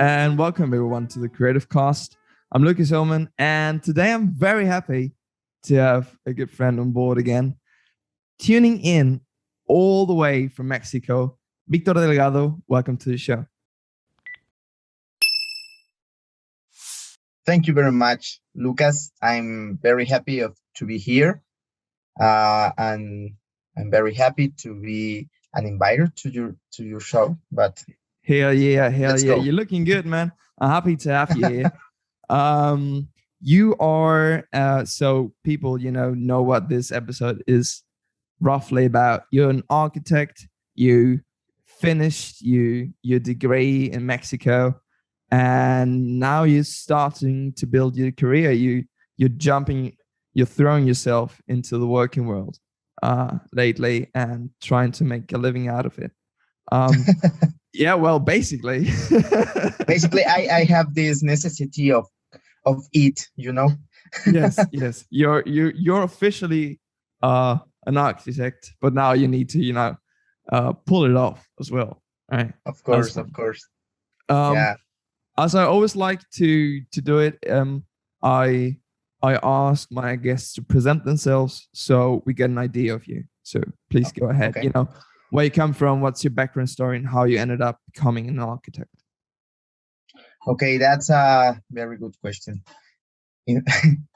and welcome everyone to the Creative Cast. I'm Lucas Hillman, and today I'm very happy to have a good friend on board again. Tuning in all the way from Mexico, Victor Delgado. Welcome to the show. Thank you very much, Lucas. I'm very happy to be here, and I'm very happy to be an inviter to your show. But Hell yeah, let's go. You're looking good, man. I'm happy to have you here. You are so people, know what this episode is roughly about. You're an architect. You finished your degree in Mexico, and now you're starting to build your career. You're throwing yourself into the working world lately and trying to make a living out of it. Yeah, well, basically. Basically, I have this necessity of it, Yes. You're officially an architect, but now you need to, pull it off as well, right? Of course. Um, Yeah. as I always like to do it, I ask my guests to present themselves so we get an idea of you. So please go ahead. Okay. Where you come from, what's your background story, and how you ended up becoming an architect. Okay, that's a very good question,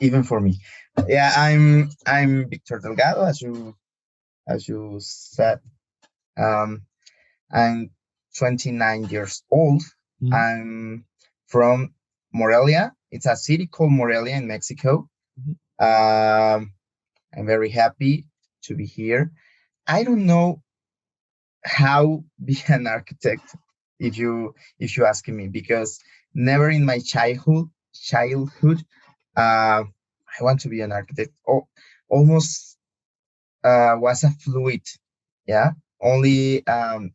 even for me. Yeah, I'm Victor Delgado, as you said. I'm 29 years old. Mhm. I'm from Morelia. It's a city called Morelia in Mexico. Mhm. I'm very happy to be here. I don't know how be an architect, if you ask me, because never in my childhood I want to be an architect. Almost was a fluid, yeah. Only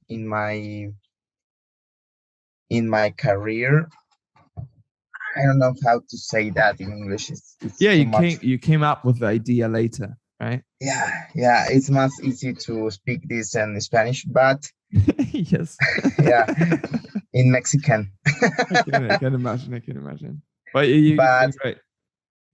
in my career, I don't know how to say that in English. It's Yeah, too much. you came up with the idea later, right? Yeah. It's much easy to speak this in Spanish, but Yes. yeah, in Mexican. I can imagine. But you're But doing great.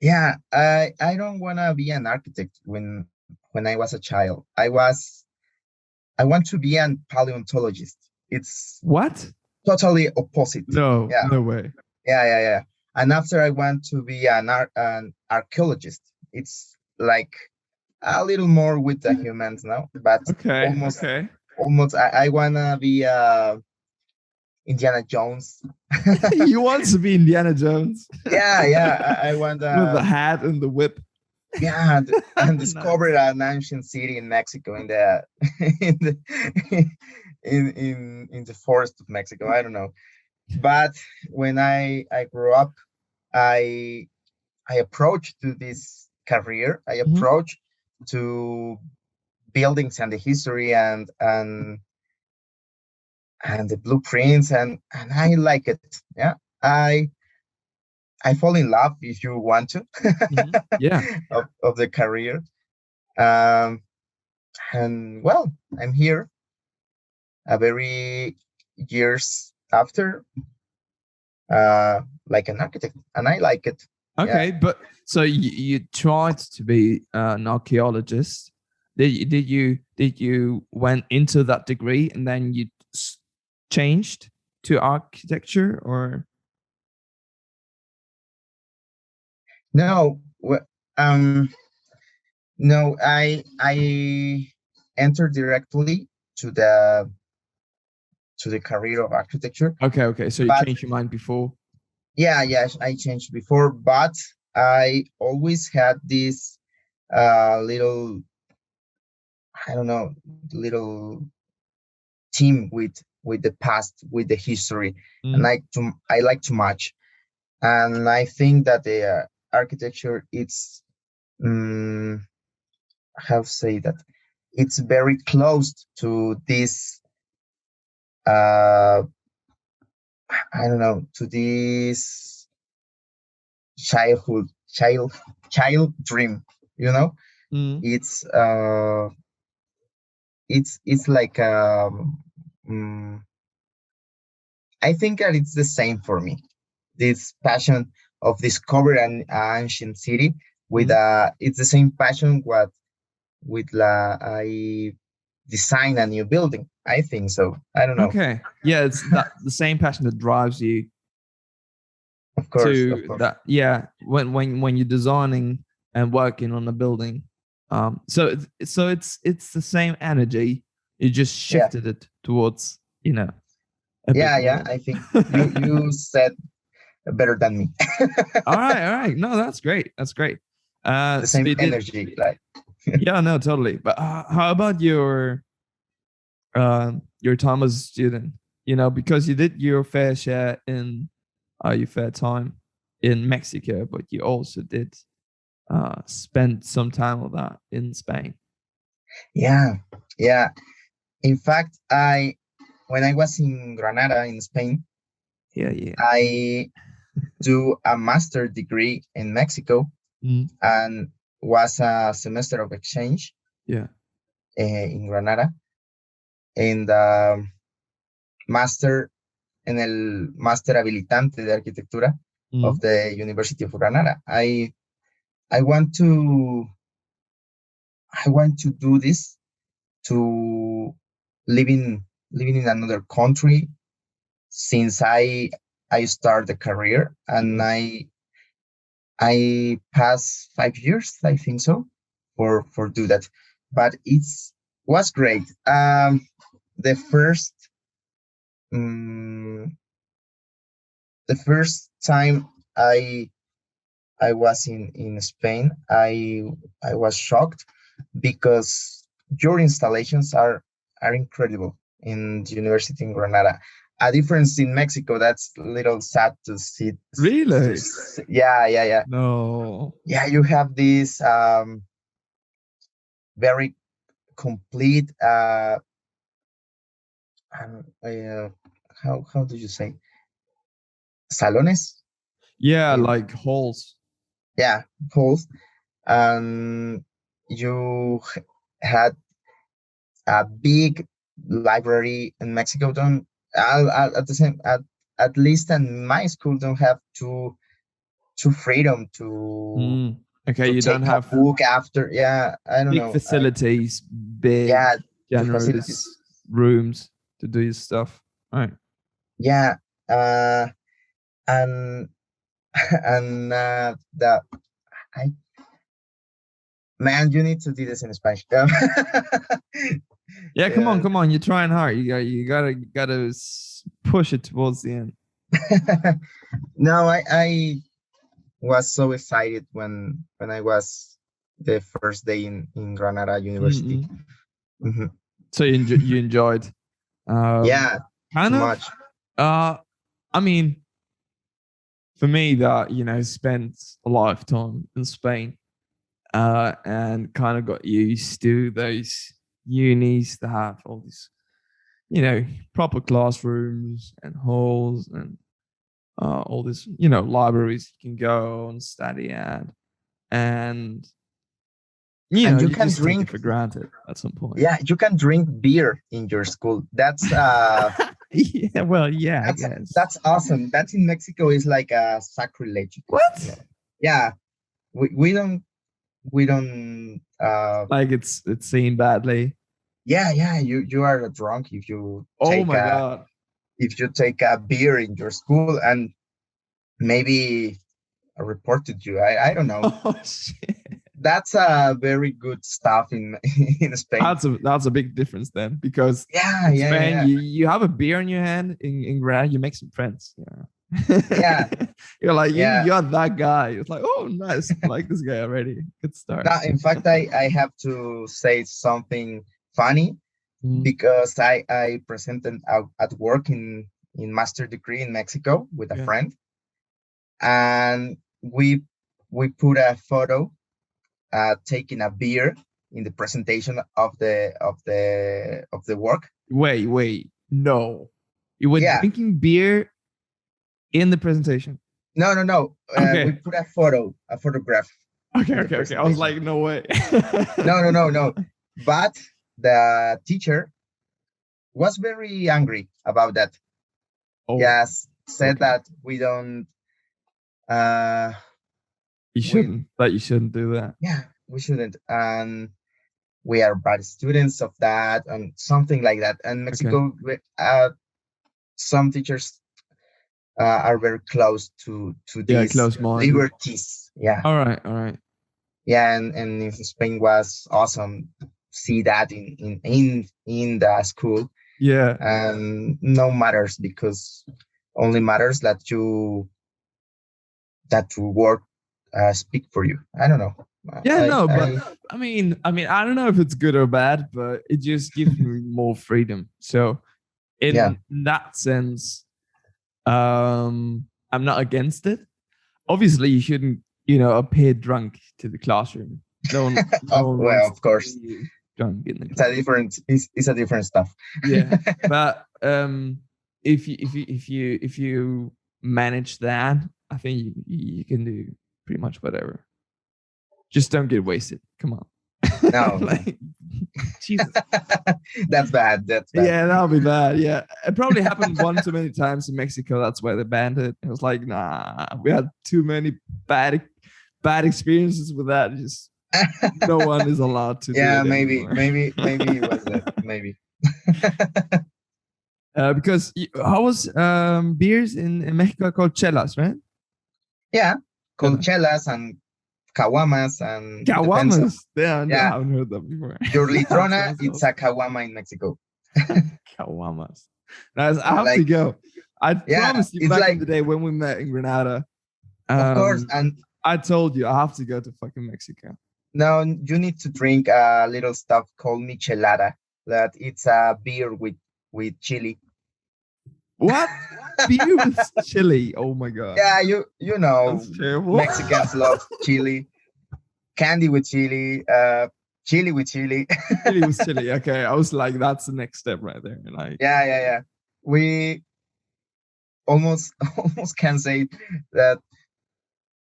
yeah, I don't want to be an architect when I was a child. I want to be an paleontologist. It's What? totally opposite. No, Yeah, no way. yeah. And after I want to be an archaeologist. It's like a little more with the humans now, but Okay. almost. I wanna be Indiana Jones. You want to be Indiana Jones? Yeah. I want With the hat and the whip. yeah, and Nice. discovered an ancient city in Mexico in the in the in the forest of Mexico. I don't know, but when I grew up, I approached to this career. I Mhm. approached to buildings and the history and the blueprints, and I like it. Yeah, I fall in love, if you want to, Yeah. of the career. Um, and well, I'm here a very years after, like an architect, and I like it. Okay, Yeah. but so you tried to be an archaeologist. Did you went into that degree and then you changed to architecture or? No, no, I entered directly to the career of architecture. Okay. So you But changed your mind before. yeah, I changed before, but I always had this little, I don't know, little team with the past, with the history, and Mm. I like too much, and I think that the architecture, it's how to say that, it's very close to this uh I don't know, to this childhood child dream, you know. Mm. It's it's like mm, I think that it's the same for me. This passion of discover an ancient city with Mm. it's the same passion what with I design a new building. I think so. I don't know. Okay. Yeah, it's that the same passion that drives you Of to course. that. Yeah, when you're designing and working on a building. So it's the same energy. You just Yeah, shifted it towards, a bit yeah. more. I think you said better than me. All right, all right. No, that's great. That's great. The So same you did. energy, like Yeah, no, totally. But how about your time as a student? Because you did your fair share in your fair time in Mexico, but you also did spend some time of that in Spain. yeah, yeah. In fact, I when I was in Granada in Spain, Yeah, yeah. I do a master degree in Mexico Mm, and was a semester of exchange yeah. in Granada and master en el máster habilitante de arquitectura of Mm, the University of Granada. I want to I want to do this to living in another country since I start the career and yeah. I pass 5 years, I think so, for do that. But it's was great. The first um, the first time I was in Spain, I was shocked because your installations are incredible in the university in Granada. A difference in Mexico that's a little sad to see. Really? Yeah, yeah, yeah, No. yeah. You have this very complete um, uh, how do you say salones? Yeah, In like halls. yeah, halls, and you had a big library in Mexico. Don't at the same at least in my school don't have too freedom Mm. Okay, to you don't take a have book after. Yeah, I don't big know. I facilities, big, yeah, the facilities. generous rooms to do your stuff. All right. Yeah, and the I man, you need to do this in Spanish. Yeah, come on, Yeah. come on. You're trying hard. You gotta push it towards the end. No, I was so excited when I was the first day in Granada University. Mm-mm. Mhm. So you enjoyed. Um, Yeah, too kind of. much. Uh, I mean, for me, that spent a lot of time in Spain, and kind of got used to those unis that have all these, proper classrooms and halls and all this, libraries you can go and study at, and And you you can just take it drink, for granted at some point. yeah, you can drink beer in your school. Yeah, well, yeah, I That's guess. that's awesome. That's in Mexico is like a sacrilege. What? Yeah, we don't Like it's seen badly. yeah, you are drunk Oh my god. if you take a beer in your school and maybe reported you. I don't know. Oh shit. That's very good stuff in in Spain. That's a big difference then, because Yeah, in yeah, yeah, Spain yeah. you have a beer in your hand in Granada, you make some friends. Yeah, You're like yeah. you're that guy. It's like, oh nice, I like this guy already. Good start. Now, in fact, I have to say something funny Mm, because I presented at work in master degree in Mexico with a yeah. friend, and we put a photo taking a beer in the presentation of the work. Wait. No. You were Yeah, drinking beer in the presentation. no. We Okay. put a photograph Okay, in the okay, okay. I was presentation. like, no way. No. But the teacher was very angry about that. Oh, yes, said okay. that we don't uh You we shouldn't. That you shouldn't do that. yeah, we shouldn't, and we are bad students of that and something like that. And Okay. Mexico, some teachers are very close to Yeah, these close-minded. liberties. Yeah, All right, all right. yeah, and in Spain was awesome. See that in the school, Yeah. and no matters because only matters that your work speak for you. I don't know. Yeah, no, but I I don't know if it's good or bad, but it just gives me more freedom. So yeah. in that sense, I'm not against it. Obviously, you shouldn't, appear drunk to the classroom. No Oh one well, wants of to see course, you drunk in the it's a class. different. It's a different stuff. Yeah, but if you manage that, I think you can do pretty much whatever. Just don't get wasted. Come on. No, no, Like, Jesus. that's bad. That's bad. Yeah, that'll be bad. Yeah, it probably happened one too many times in Mexico. That's why they banned it. It was like, nah, we had too many bad experiences with that. Just no one is allowed to do Yeah, it maybe, anymore. maybe it was that. Maybe. Because how was beers in Mexico called chelas, right? Yeah, Chelas. colchelas and caguamas and depends of Caguamas. Damn, I yeah. haven't heard that before. Your That litrona, sounds it's a awesome. caguama in Mexico. Caguamas. Nice. I have to Like go. I yeah, promised you it's back in like the day when we met in Granada. of course. Um, And I told you I have to go to fucking Mexico. now you need to drink a little stuff called michelada. That it's a beer with chili. What? Beer with chili? Oh my god, Yeah, you know, that's terrible. Mexicans love chili, candy with chili, chili with chili. Chili was chili. Okay, I was like, that's the next step right there. Like, Yeah, yeah, yeah. We almost almost can say that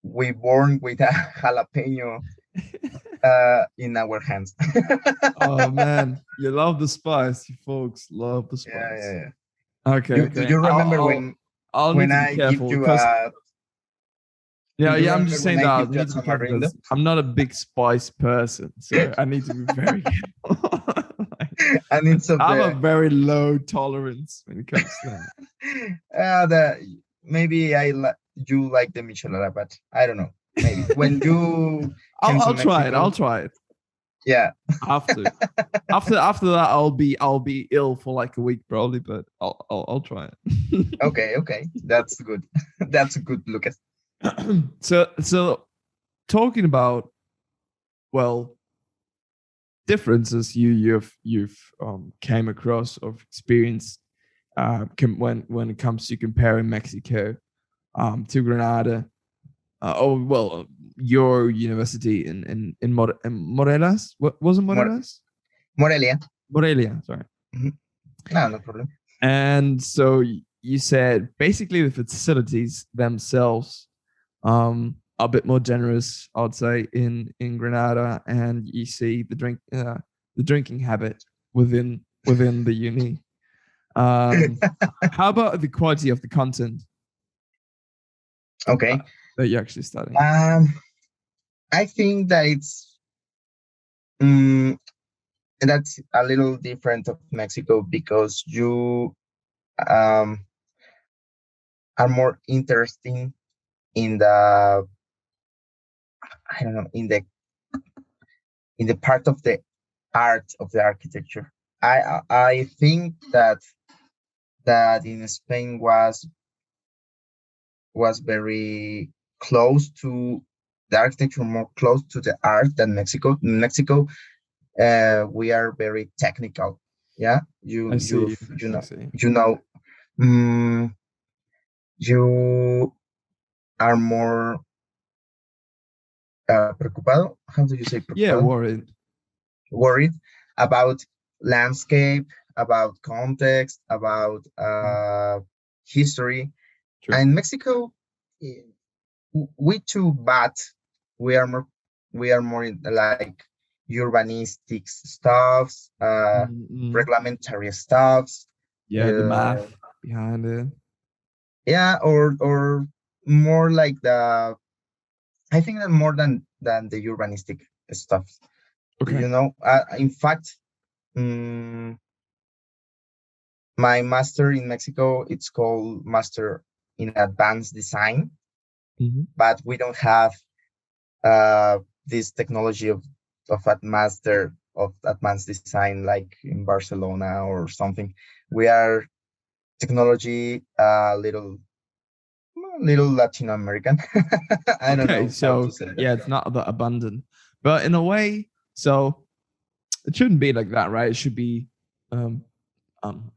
we born with a jalapeno in our hands. oh man, you love the spice. You folks love the Yeah, yeah, spice. yeah. Okay, You do okay. you remember I'll need when to be I give careful you because a do yeah, you yeah. I'm remember just when saying I that I give you a need to be careful tamarindo? because I'm not a big spice person, so I need to be very careful. Like, And it's of I have a the very low tolerance when it comes to that. the maybe you like the michelada, but I don't know. Maybe when you came to I'll try it. I'll Mexico, try it. yeah. I have to. After that, I'll be ill for like a week probably, but I'll try it. Okay, okay, that's good. That's a good, Lucas. So talking about, well, differences you've came across or experienced, when it comes to comparing Mexico to Granada. Your university in Morelos. What was it, Mor- Morelos? Morelia. Morelia, sorry. Mhm. No, no problem. And so you said basically the facilities themselves are a bit more generous, I'd say, in Granada, and you see the drinking habit within the uni. Um, how about the quality of the content Okay. that you're actually studying? Um, I think that um, that's a little different of Mexico because you um, are more interesting in the I don't know in the part of the art of the architecture. I think that in Spain was very close to the architecture, more close to the art than Mexico. In Mexico, we are very technical. Yeah, I see. I see. you know, mm, you are more preocupado. How do you say Yeah, preocupado? worried. Worried about landscape, about context, about Mm, history. true. And Mexico, eh, we too, but we are more in like urbanistic stuffs, Mm-mm. reglementary stuffs. Yeah, the Uh, math behind it. yeah, or more like the, I think that more than the urbanistic stuff. Okay. In fact, mm, my master in Mexico, it's called Master in Advanced Design, Hmm. but we don't have uh, this technology of advanced design like in Barcelona or something. We are technology little Latin American. I don't Okay, know how to so say that. yeah, it's not that abundant, but in a way, so it shouldn't be like that, right? It should be, um,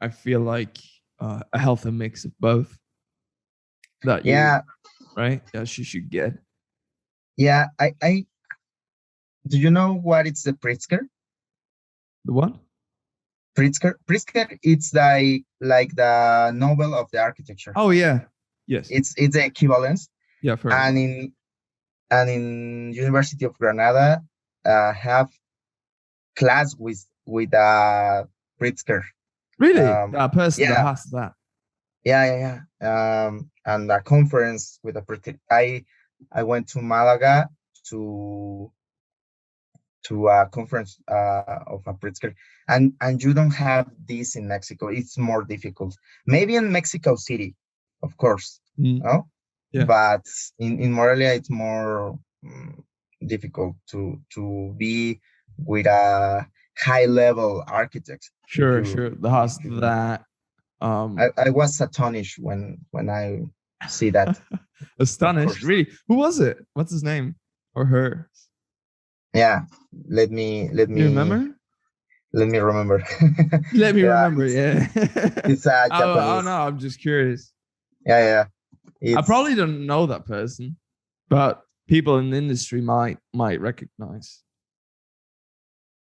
I feel like a healthy mix of both that you, Yeah, right? Yes, you should get yeah. I Do you know what it's the Pritzker? the one. Pritzker, it's like the Nobel of the architecture. Oh yeah, yes, It's the equivalence. yeah, I've heard And about. in University of Granada, have class with Pritzker. Really, Um, that person that yeah, has that. And a conference with a Pritzker. I went to Malaga to a conference of a Pritzker, and you don't have this in Mexico. It's more difficult. Maybe in Mexico City, of course, Mm, no, yeah, but in Morelia it's more difficult to be with a high level architect. If sure, you sure. That if has you know, that. I was astonished when I see that. Of Astonished. course, Really, who was it? What's his name or her? yeah. Let me let Do you me remember? let me remember. Let me Yeah, remember. Yeah. it's a Oh Japanese. no, I'm just curious. Yeah. I It's probably don't know that person, but people in the industry might recognize.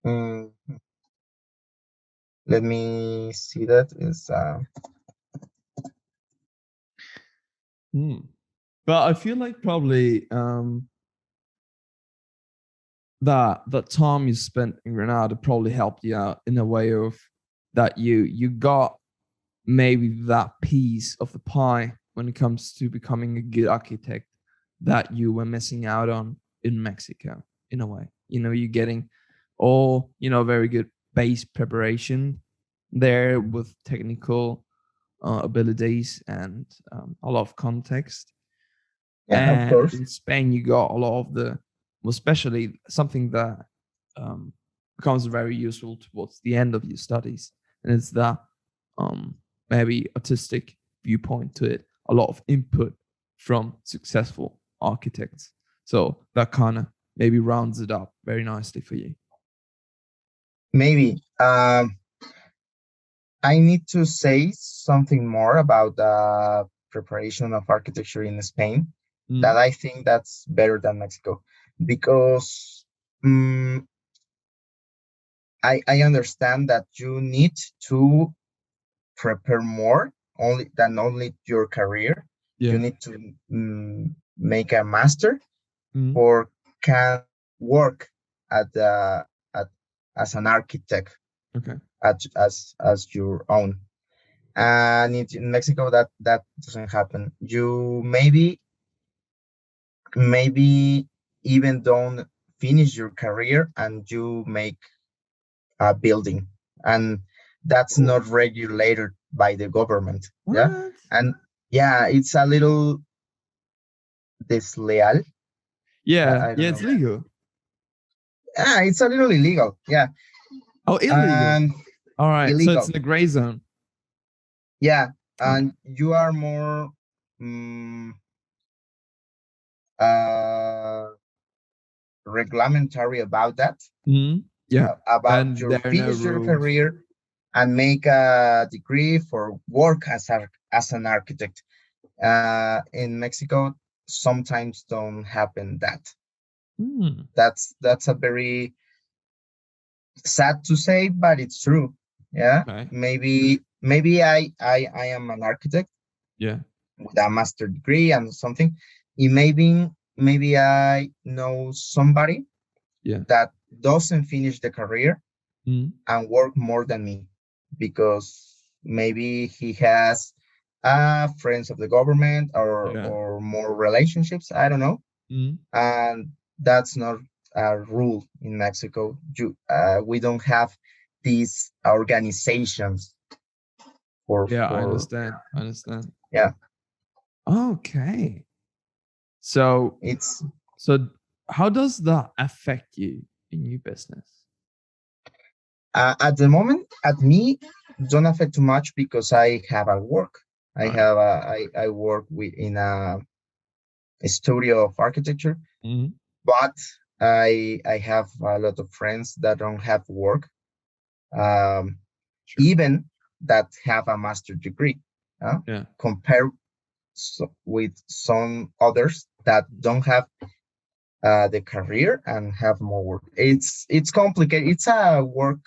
mm, let me see that is Hmm. But I feel like probably that time you spent in Granada probably helped you out in a way of that you got maybe that piece of the pie when it comes to becoming a good architect that you were missing out on in Mexico in a way. You're getting all, very good base preparation there with technical abilities and a lot of context. yeah, of And course. in Spain, you got a lot of the, well, especially something that um, becomes very useful towards the end of your studies, and it's that maybe artistic viewpoint to it. A lot of input from successful architects, so that kind of maybe rounds it up very nicely for you. Maybe I need to say something more about the preparation of architecture in Spain that Mm, I think that's better than Mexico because um, I understand that you need to prepare more only your career. You yeah. need to make a master Mm, or can work at the at as an architect okay. as your own. And in Mexico that doesn't happen. You maybe even don't finish your career and you make a building, and that's Oh, not regulated by the government. Yeah, what? and yeah, it's a little desleal. Yeah, I yeah. don't It's know. legal. Yeah, it's a little illegal. Yeah, Oh, illegal. and All right. So it's illegal. in the gray zone. Yeah, Okay. and you are more um, uh, reglamentary about that, Mm, yeah. about And your there are no finish your rules. career and make a degree for work as an architect. In Mexico, sometimes don't happen that. Mm, That's a very sad to say, but it's true. Yeah, okay. maybe I am an architect Yeah. with a master degree and something. And maybe I know somebody Yeah. that doesn't finish the career Mm, and work more than me because maybe he has friends of the government, Yeah. or more relationships. I don't know. Mm. And that's not a rule in Mexico. We don't have these organizations Yeah, I for understand. I understand. yeah. Okay. So It's so how does that affect you in your business? at the moment, at me, don't affect too much because I have a work. All right. I work in a studio of architecture, Mm. but I have a lot of friends that don't have work, um, Sure. even that have a master degree. Yeah. Compared with some others that don't have the career and have more work. It's complicated. It's a work.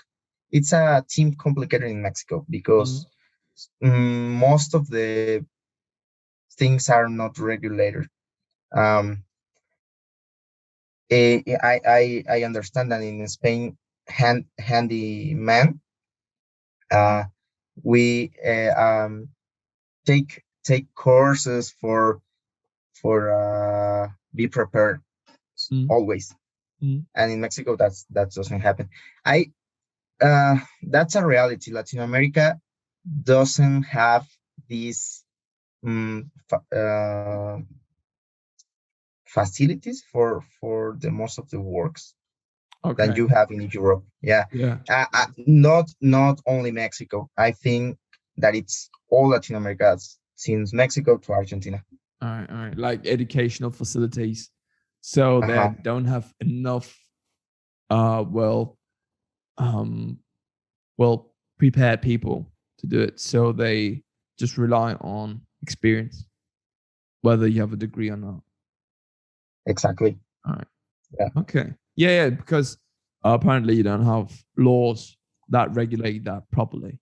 It's a team complicated in Mexico Mm. because most of the things are not regulated. Um, I understand that in Spain, handyman, uh, we take courses for be prepared Mm. always. Mm. And in Mexico, that doesn't happen. I That's a reality. Latin America doesn't have these facilities for the most of the works than Okay. you have in Europe. Yeah, Yeah. not only Mexico. I think that it's all Latin America, since Mexico to Argentina. All right. All right. Like educational facilities. So they Uh-huh. don't have enough well um well prepared people to do it. So they just rely on experience, whether you have a degree or not. Exactly. All right. Yeah. Okay. Yeah, yeah, because apparently you don't have laws that regulate that properly.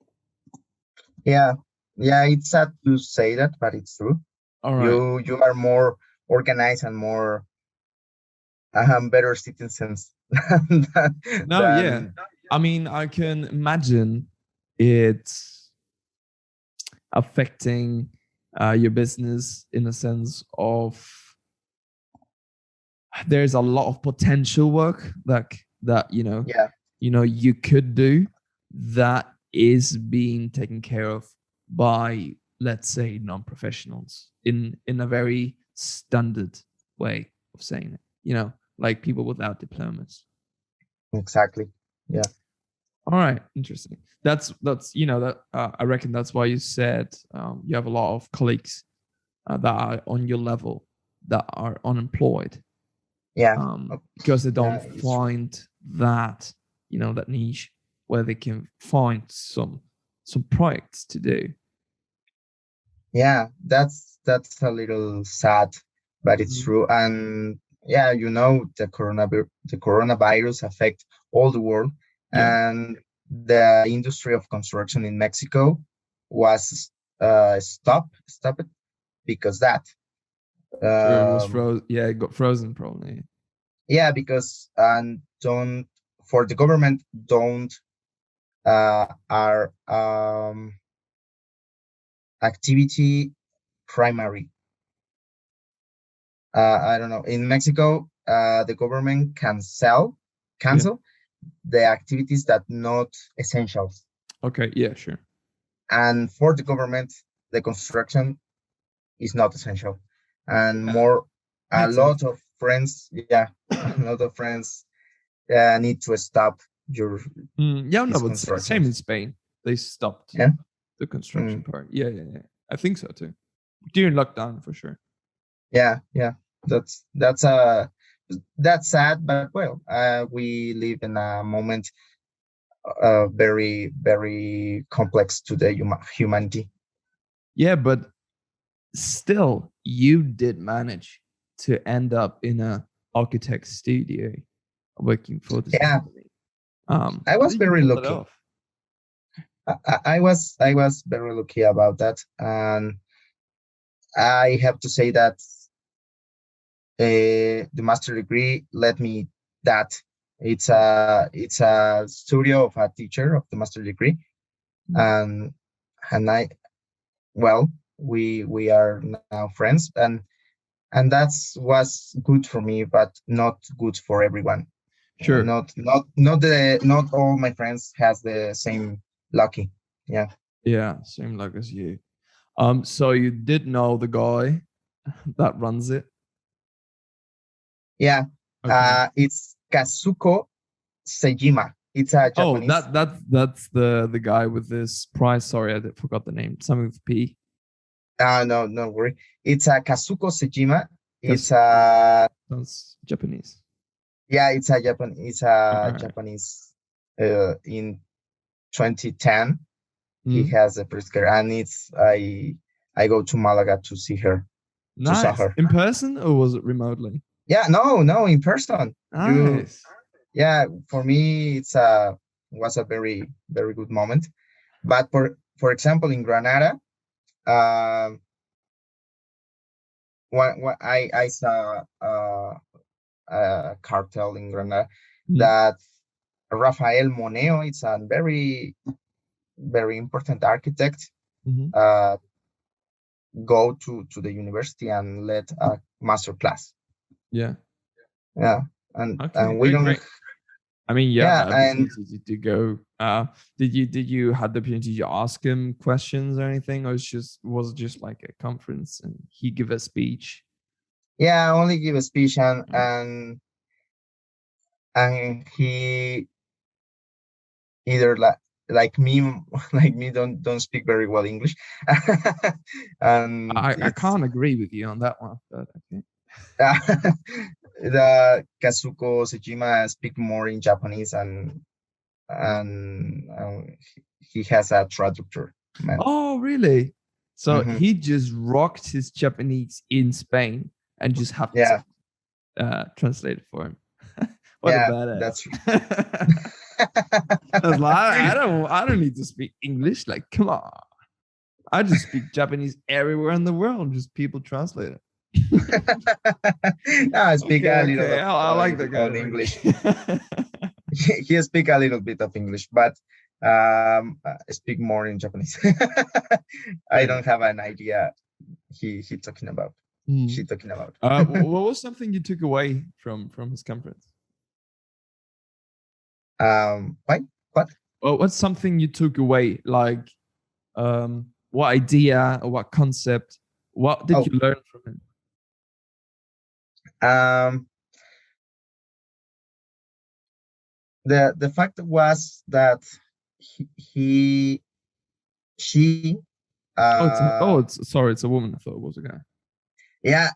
Yeah. Yeah. It's sad to say that, but it's true. All right. You are more organized and more better citizens than, No, yeah. than I mean, I can imagine it affecting your business in a sense of there's a lot of potential work that yeah, you could do that is being taken care of by, let's say, non-professionals in a very standard way of saying it, like people without diplomas. exactly. Yeah. All right, interesting. That's that I reckon that's why you said you have a lot of colleagues that are on your level that are unemployed, Yeah. because they don't Yeah, it's true. find that that niche where they can find some projects to do. Yeah, that's a little sad, but it's Mhm. true. And yeah, the coronavirus affect all the world, Yeah, and the industry of construction in Mexico was stopped because that. sure. It was Um, frozen. Yeah, it got frozen probably. yeah, because and don't for the government don't are activity primary. I don't know. In Mexico, the government can Yeah. cancel the activities that not essentials. Okay. Yeah. Sure. And for the government, the construction is not essential. And Yeah. a Makes sense. lot of friends, yeah, a lot of friends need to stop your Yeah. No, these but same in constructions. Spain. They stopped Yeah. the construction Mm, part. Yeah. Yeah. Yeah. I think so too. During lockdown for sure. yeah. Yeah. That's sad, but well, we live in a moment very, very complex to the humanity. Yeah, but still, you did manage to end up in a architect studio working for this Yeah, company. I How was did you very pull it lucky. off? I was very lucky about that, and I have to say that the master degree let me that. It's a studio of a teacher of the master degree, Mm. and and I well. we are now friends, and that's was good for me, but not good for everyone. Sure. Not all my friends has the same lucky. Yeah. Yeah, same like as you. So you did know the guy that runs it? Yeah. Okay. It's Kazuko Sejima. It's a Oh, Japanese. that's the guy with this prize. Sorry, forgot the name. Something with P. No, no worry. It's a Kazuko Sejima. It's Because a that's Japanese. Yeah, it's All a right. Japanese. In 2010, he Mm. has a first girl, and it's I go to Malaga to see her, to saw Nice. her. In person or was it remotely? Yeah, no, no, in person. You, Nice. yeah, for me, was a very good moment. But for example, in Granada, um, I saw a cartel in Granada Mm. that Rafael Moneo, it's a very important architect, Hmm. uh, go to the university and let a master class. Yeah. Yeah, Okay. and we Great. don't. Great. I mean, you had Yeah, the and opportunity to go. Did you had the opportunity to ask him questions or anything, or was it just like a conference and he give a speech? yeah, I only give a speech, Mm. and he either like me like me don't speak very well English, and I it's can't agree with you on that one, but okay. the Kazuko Sejima speak more in Japanese, and he has a traductor, man. Oh, really? So Hmm. he just rocked his Japanese in Spain and just have to Yeah, translate it for him. What a yeah, badass. that's I was like, I don't need to speak English. Like, come on. I just speak Japanese everywhere in the world. Just people translate it. I speak Okay, a little okay. of I like that guy on already. English. He speak a little bit of English, but I speak more in Japanese. I Fair don't enough. have an idea he talking about. Hmm. She talking about. What was something you took away from his conference? Why? What? Well, what's something you took away? Like, what idea or what concept? What did Oh, you learn from him? um, the fact was that he she It's sorry, it's a woman. I thought it was a guy. yeah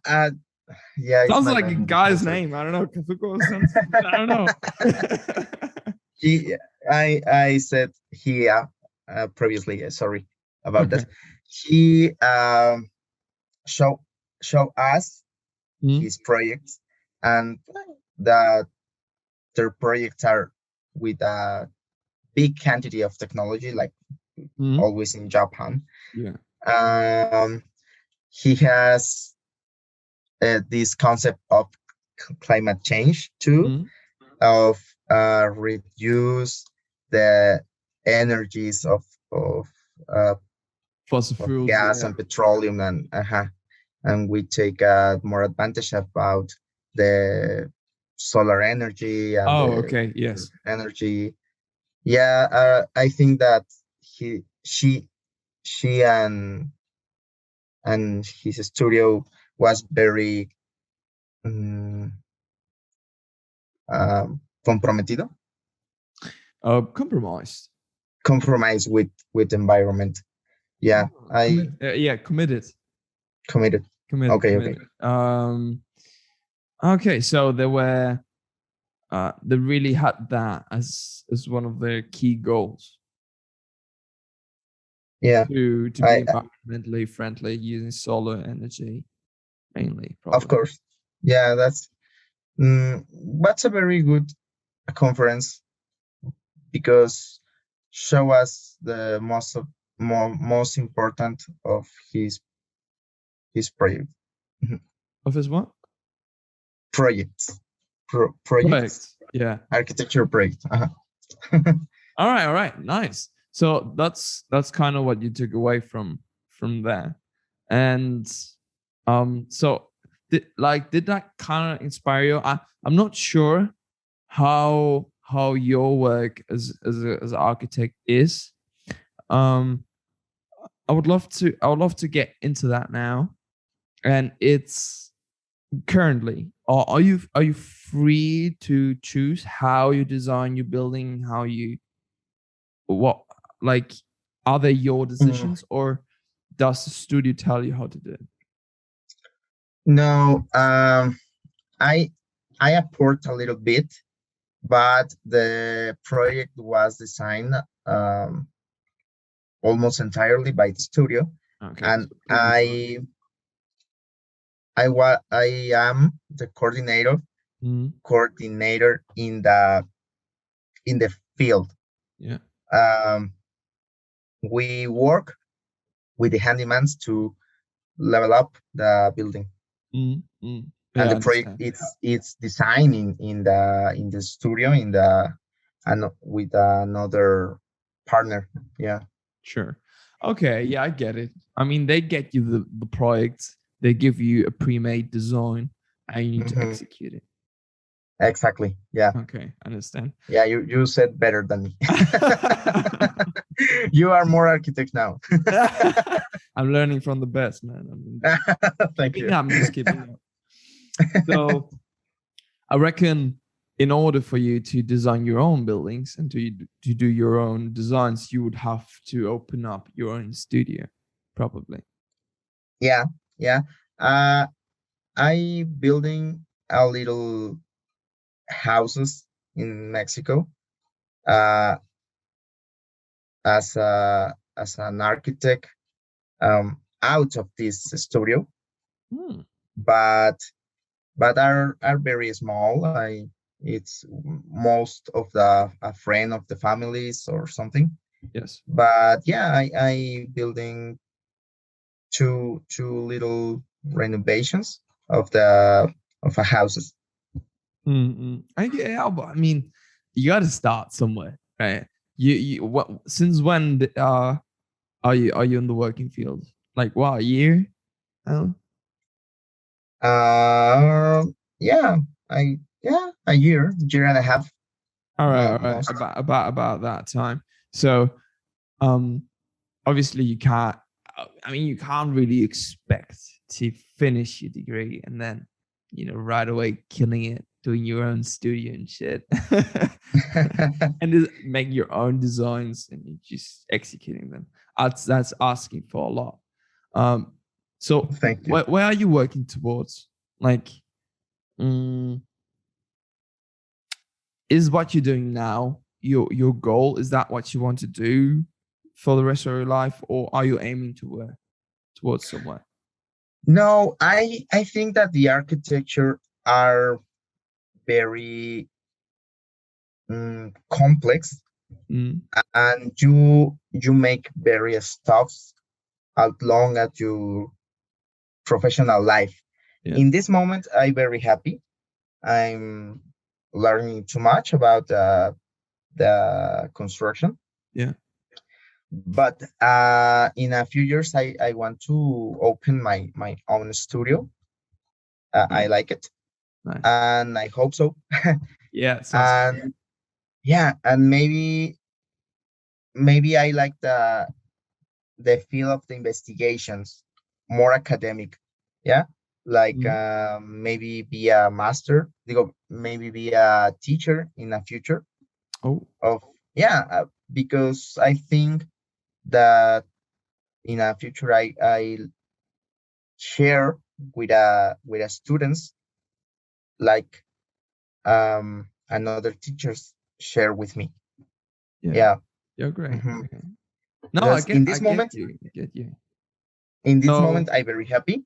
yeah, it's Sounds my like bad. a I'm guy's sorry. name. I don't know. Kazuko sounds. I don't know. He I said he previously, sorry about that. Okay. He show show us Mm-hmm. his projects, and that their projects are with a big quantity of technology, like always in Japan. Yeah. um he has this concept of climate change too, Mm-hmm. of reduce the energies of uh, Fossil of fuels. gas Yeah. and petroleum, and we take more advantage about the solar energy and Oh, the okay. Yes. energy. Yeah, I think that he she and his studio was very um, comprometido, Compromised. compromised with environment. Yeah, I Yeah, committed. committed. Committed. Okay, okay. Committed. Okay, so they really had that as one of their key goals Yeah, to be I environmentally friendly using solar energy mainly, of probably. course. Yeah, that's a very good conference, because show us the most important of his project. Mhm. Of his what? Projects, projects, Project. Yeah. architecture project. All right. Nice. So that's kind of what you took away from there. And so did that kind of inspire you? I'm not sure how your work as an architect is. um I would love to get into that now. And it's currently, are you free to choose how you design your building, how you what like are they your Mm, decisions, or does the studio tell you how to do it? no, I I apport a little bit, but the project was designed um, almost entirely by the studio, Okay, and so pretty much fine. I am the coordinator in the field. Yeah. Um, we work with the handymans to level up the building, and Yeah, I the project understand. it's designed in the studio in the and with another partner. Yeah. Sure. Okay, yeah, I get it. I mean, they get you the project, they give you a pre-made design, and you need to Hmm. execute it. Exactly. Yeah. Okay, I understand. Yeah. You said better than me. You are more architect now. I'm learning from the best, man. Thank you. I'm just keeping up. So I reckon in order for you to design your own buildings and to do your own designs, you would have to open up your own studio, probably. Yeah. Yeah. Uh, I building a little houses in Mexico uh, as an architect out of this studio, Hmm. but are very small. I it's most of the a friend of the families or something. Yes. But yeah, I building two little renovations of the of a houses. Yeah, but I mean, you got to start somewhere, right? What? Since when are you in the working field? Like what, a year? Oh, Uh, yeah, a year and a half, all right, all right. most. About that time. So, um, obviously you can't. I mean, you can't really expect to finish your degree and then, right away killing it, doing your own studio and shit, and just make your own designs and you're just executing them. That's asking for a lot. Um, so Thank you. where are you working towards? Like, mm, is what you're doing now your goal? Is that what you want to do for the rest of your life, or are you aiming to work towards somewhere? No, I think that the architecture are very complex, Mm, and you make various stuffs along at your professional life. yeah, In this moment, I'm very happy. I'm learning too much about the construction, yeah. but in a few years, I want to open my own studio. I Nice, like it, nice. and I hope so. Yeah, it sounds fun. And yeah, and maybe I like the field of the investigations, more academic. Yeah, like Mm. maybe be a master, maybe be a teacher in the future Oh, of yeah, because I think that in the future I share with a students like another teachers share with me. yeah, Yeah. you're great. Mhm. Okay. No, I Because get I get you. I get you. in this So, moment I'm very happy,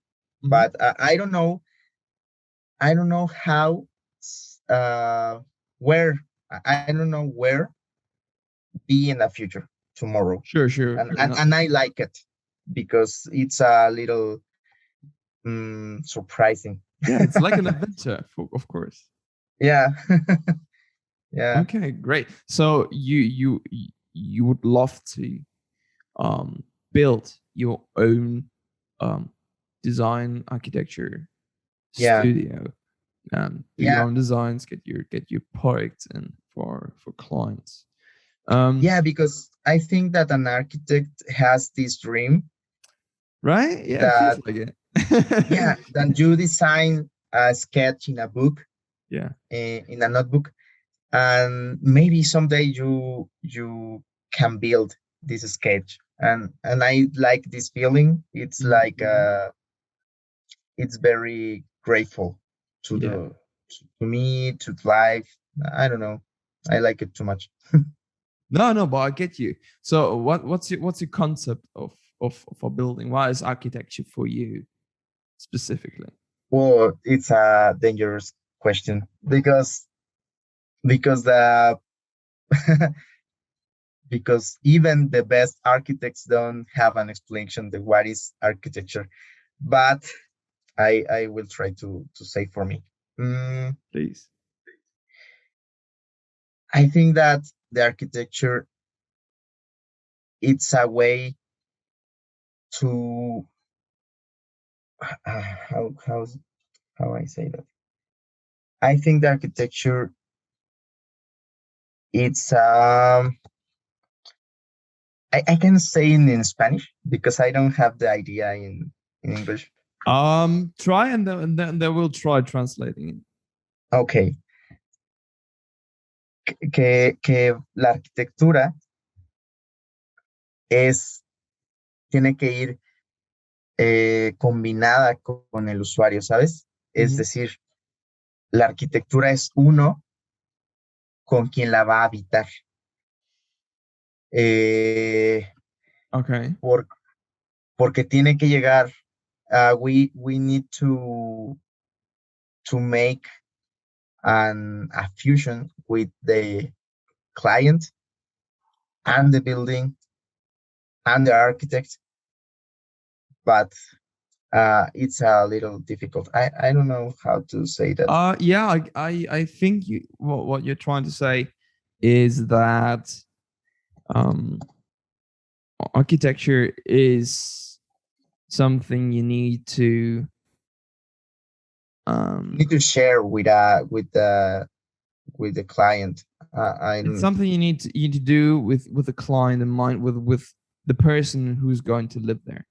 mhm, but I don't know how uh where I don't know where be in the future tomorrow, sure, sure. No, and I like it because it's a little surprising. yeah, it's like an adventure, of course. Yeah. Yeah. Okay, great. So you would love to build your own um, design architecture Yeah, studio, do your yeah, own designs, get your products in for clients. Um, yeah. Because I think that an architect has this dream right? Yeah, it feels that, like it. yeah, that you design a sketch in a book, Yeah. in a notebook, and maybe someday you can build this sketch. And I like this feeling. It's like, Mhm. it's very grateful to Yeah. to me, to life. I don't know. I like it too much. No, no, but I get you. So what's your concept of a building? What is architecture for you specifically? Well, it's a dangerous question because the because even the best architects don't have an explanation of what is architecture. But I will try to say for me. Mm, Please. I think that the architecture, it's a way to, how I say that. I think the architecture, it's, I can say in Spanish because I don't have the idea in English. Try and then we'll try translating it. Okay, que la arquitectura es, tiene que ir, combinada con el usuario, ¿sabes? Es Mhm. decir, la arquitectura es uno con quien la va a habitar. Eh, Okay. por, porque tiene que llegar, we need to make a fusion with the client Okay. and the building and the architect, but it's a little difficult. I don't know how to say that. Yeah, I think what you're trying to say is that um architecture is something you need to You um need to share with the client. it's I'm something you need to do with the client in mind, with the person who's going to live there.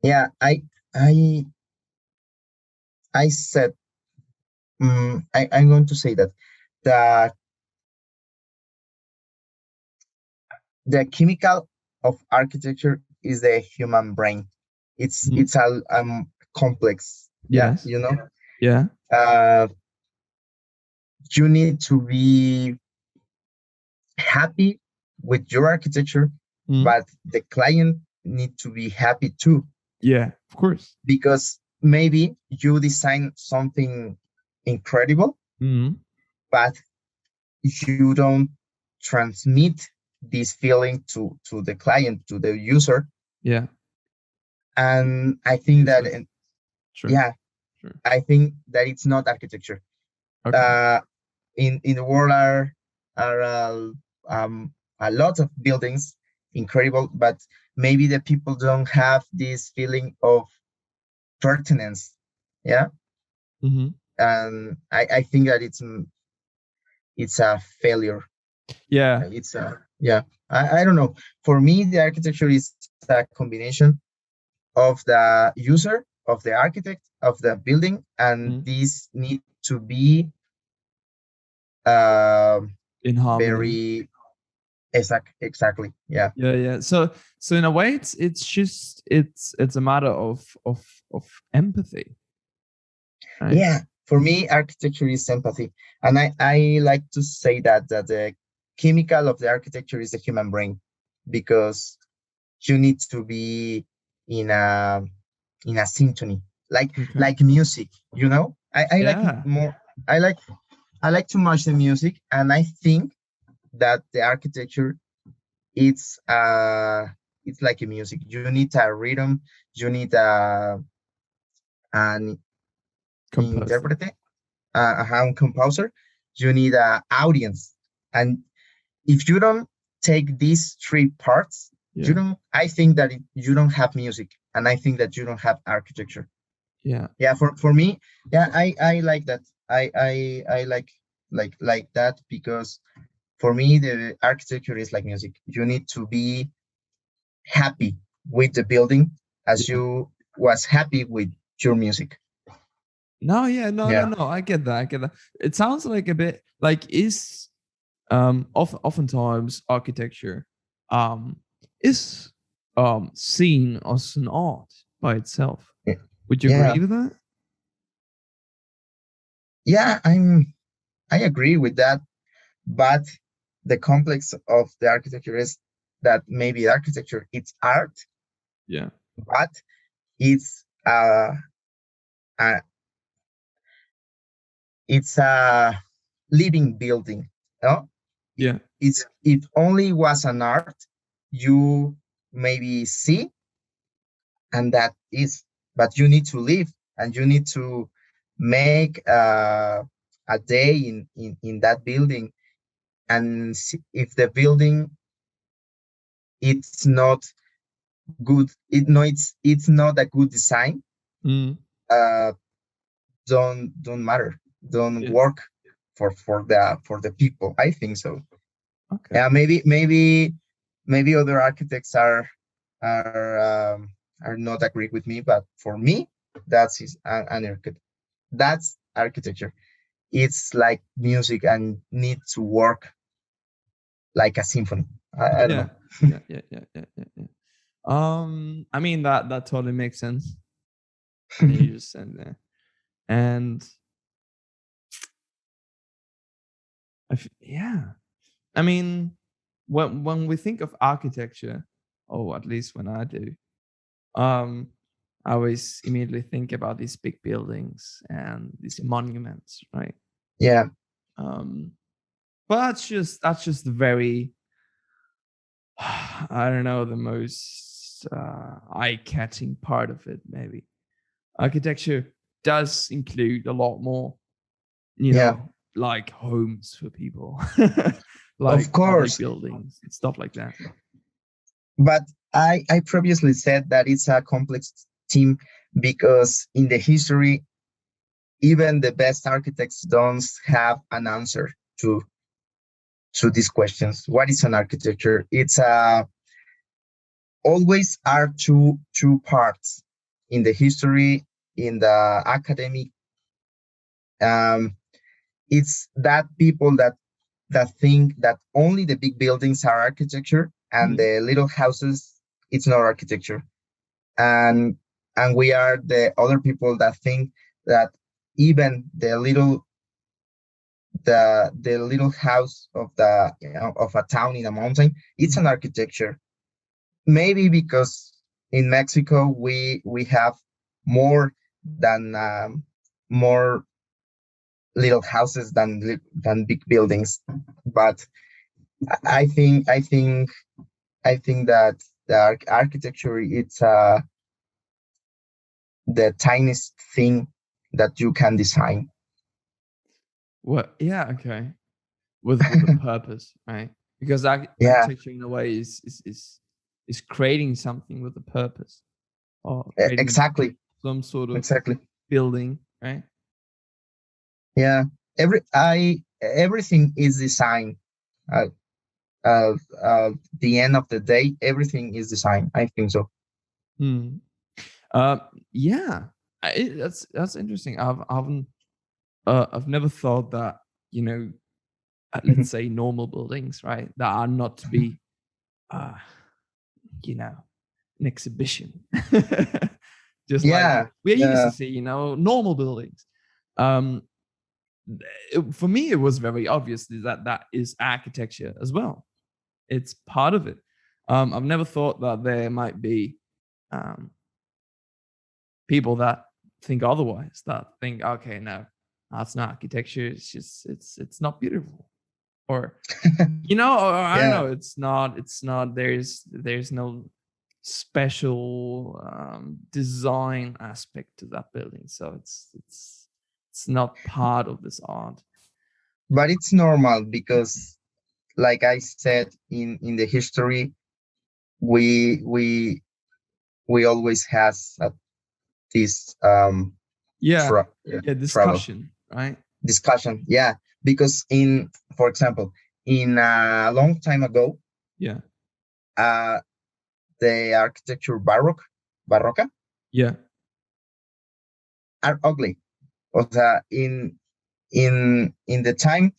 Yeah, I I said, I'm going to say that the the chemical of architecture is the human brain. Mhm. It's a, complex. Yeah, Yes. you know. Yeah. Uh, you need to be happy with your architecture, Mhm. but the client need to be happy too, Yeah, of course. because maybe you design something incredible, Mhm. but you don't transmit this feeling to the client, to the user. Yeah. And I think that, Useless. Sure. yeah, Sure. I think that it's not architecture. Okay. uh in the world are a lot of buildings incredible, but maybe the people don't have this feeling of pertinence. Yeah. Mhm. And I think that it's a failure. Yeah. It's a, yeah, I don't know. For me, the architecture is a combination of the user, of the architect, of the building, and Mhm. these need to be, um In harmony. very exactly. Yeah. Yeah, yeah. So in a way, it's just it's a matter of empathy, right? Yeah, for me, architecture is empathy, and I like to say that the chemical of the architecture is the human brain, because you need to be in a symphony, Okay. like music. I like Yeah. more. I like I like too much the music, and I think that the architecture, it's it's like a music. You need a rhythm. You need an Composer. interpreter, a composer. You need a audience, and if you don't take these three parts, you Yeah. don't. I think that you don't have music. and I think that you don't have architecture. Yeah. Yeah, for me, yeah, I like that. I like that because for me the architecture is like music. You need to be happy with the building as Yeah. you was happy with your music. No, yeah, no, no, Yeah, no. I get that. I get that. It sounds like a bit like is oftentimes architecture um is seen as an art by itself. Would you yeah, agree with that? yeah. I agree with that, but the complex of the architecture is that maybe architecture it's art, Yeah. but it's a it's a living building. No, Yeah. it's it only was an art you maybe see, and that is, but you need to live and you need to make a day in that building and see if the building it's not good, it's not a good design, Mm. uh don't matter, don't Yeah. work for the people, I think so. Okay. Yeah, maybe other architects are are not agree with me, but for me an architect, that's architecture. It's like music and need to work like a symphony. I don't Yeah. know. Yeah. Yeah. Yeah. Yeah. Yeah. Yeah. I mean that totally makes sense. And you just said there, and yeah. I mean, when we think of architecture, or at least when I do, um, I always immediately think about these big buildings and these monuments, right? Yeah, Um, but that's just the very, I don't know, the most eye-catching part of it. Maybe architecture does include a lot more, yeah, like homes for people, of like public course. buildings and stuff like that. But I previously said that it's a complex team because in the history, even the best architects don't have an answer to these questions. What is an architecture? It's always are two parts in the history, in the academic. Um, it's that people that think that only the big buildings are architecture and Mm. the little houses it's not architecture. And we are the other people that think that even the little house of the of a town in a mountain it's an Mhm. architecture. Maybe because in Mexico we have more than more little houses than big buildings. But I think that the architecture it's the tiniest thing that you can design. What? Yeah. Okay. With a purpose, right? Because Yeah, architecture, in a way, is creating something with a purpose, or creating exactly, some sort of exactly. building, right? Yeah, everything is design. Uh, the end of the day, everything is design. I think so. Hmm. Uh, yeah. That's interesting. I've never thought that, you know, let's say normal buildings, right, that are not to be, uh, you know, an exhibition. Just like Yeah, we're used to yeah, see, normal buildings. Um, for me, it was very obvious that that is architecture as well. It's part of it. I've never thought that there might be um, people that think otherwise. That think, okay, no, that's not architecture. It's just it's not beautiful, or or I don't yeah. know. It's not. There's no special design aspect to that building, so it's not part of this art. But it's normal because, like I said, in the history, we we we always has this Yeah. Yeah. trouble Discussion, right? discussion. Yeah, because for example, in a long time ago, Yeah. uh, the architecture barroca Yeah. are ugly. O sea, in the time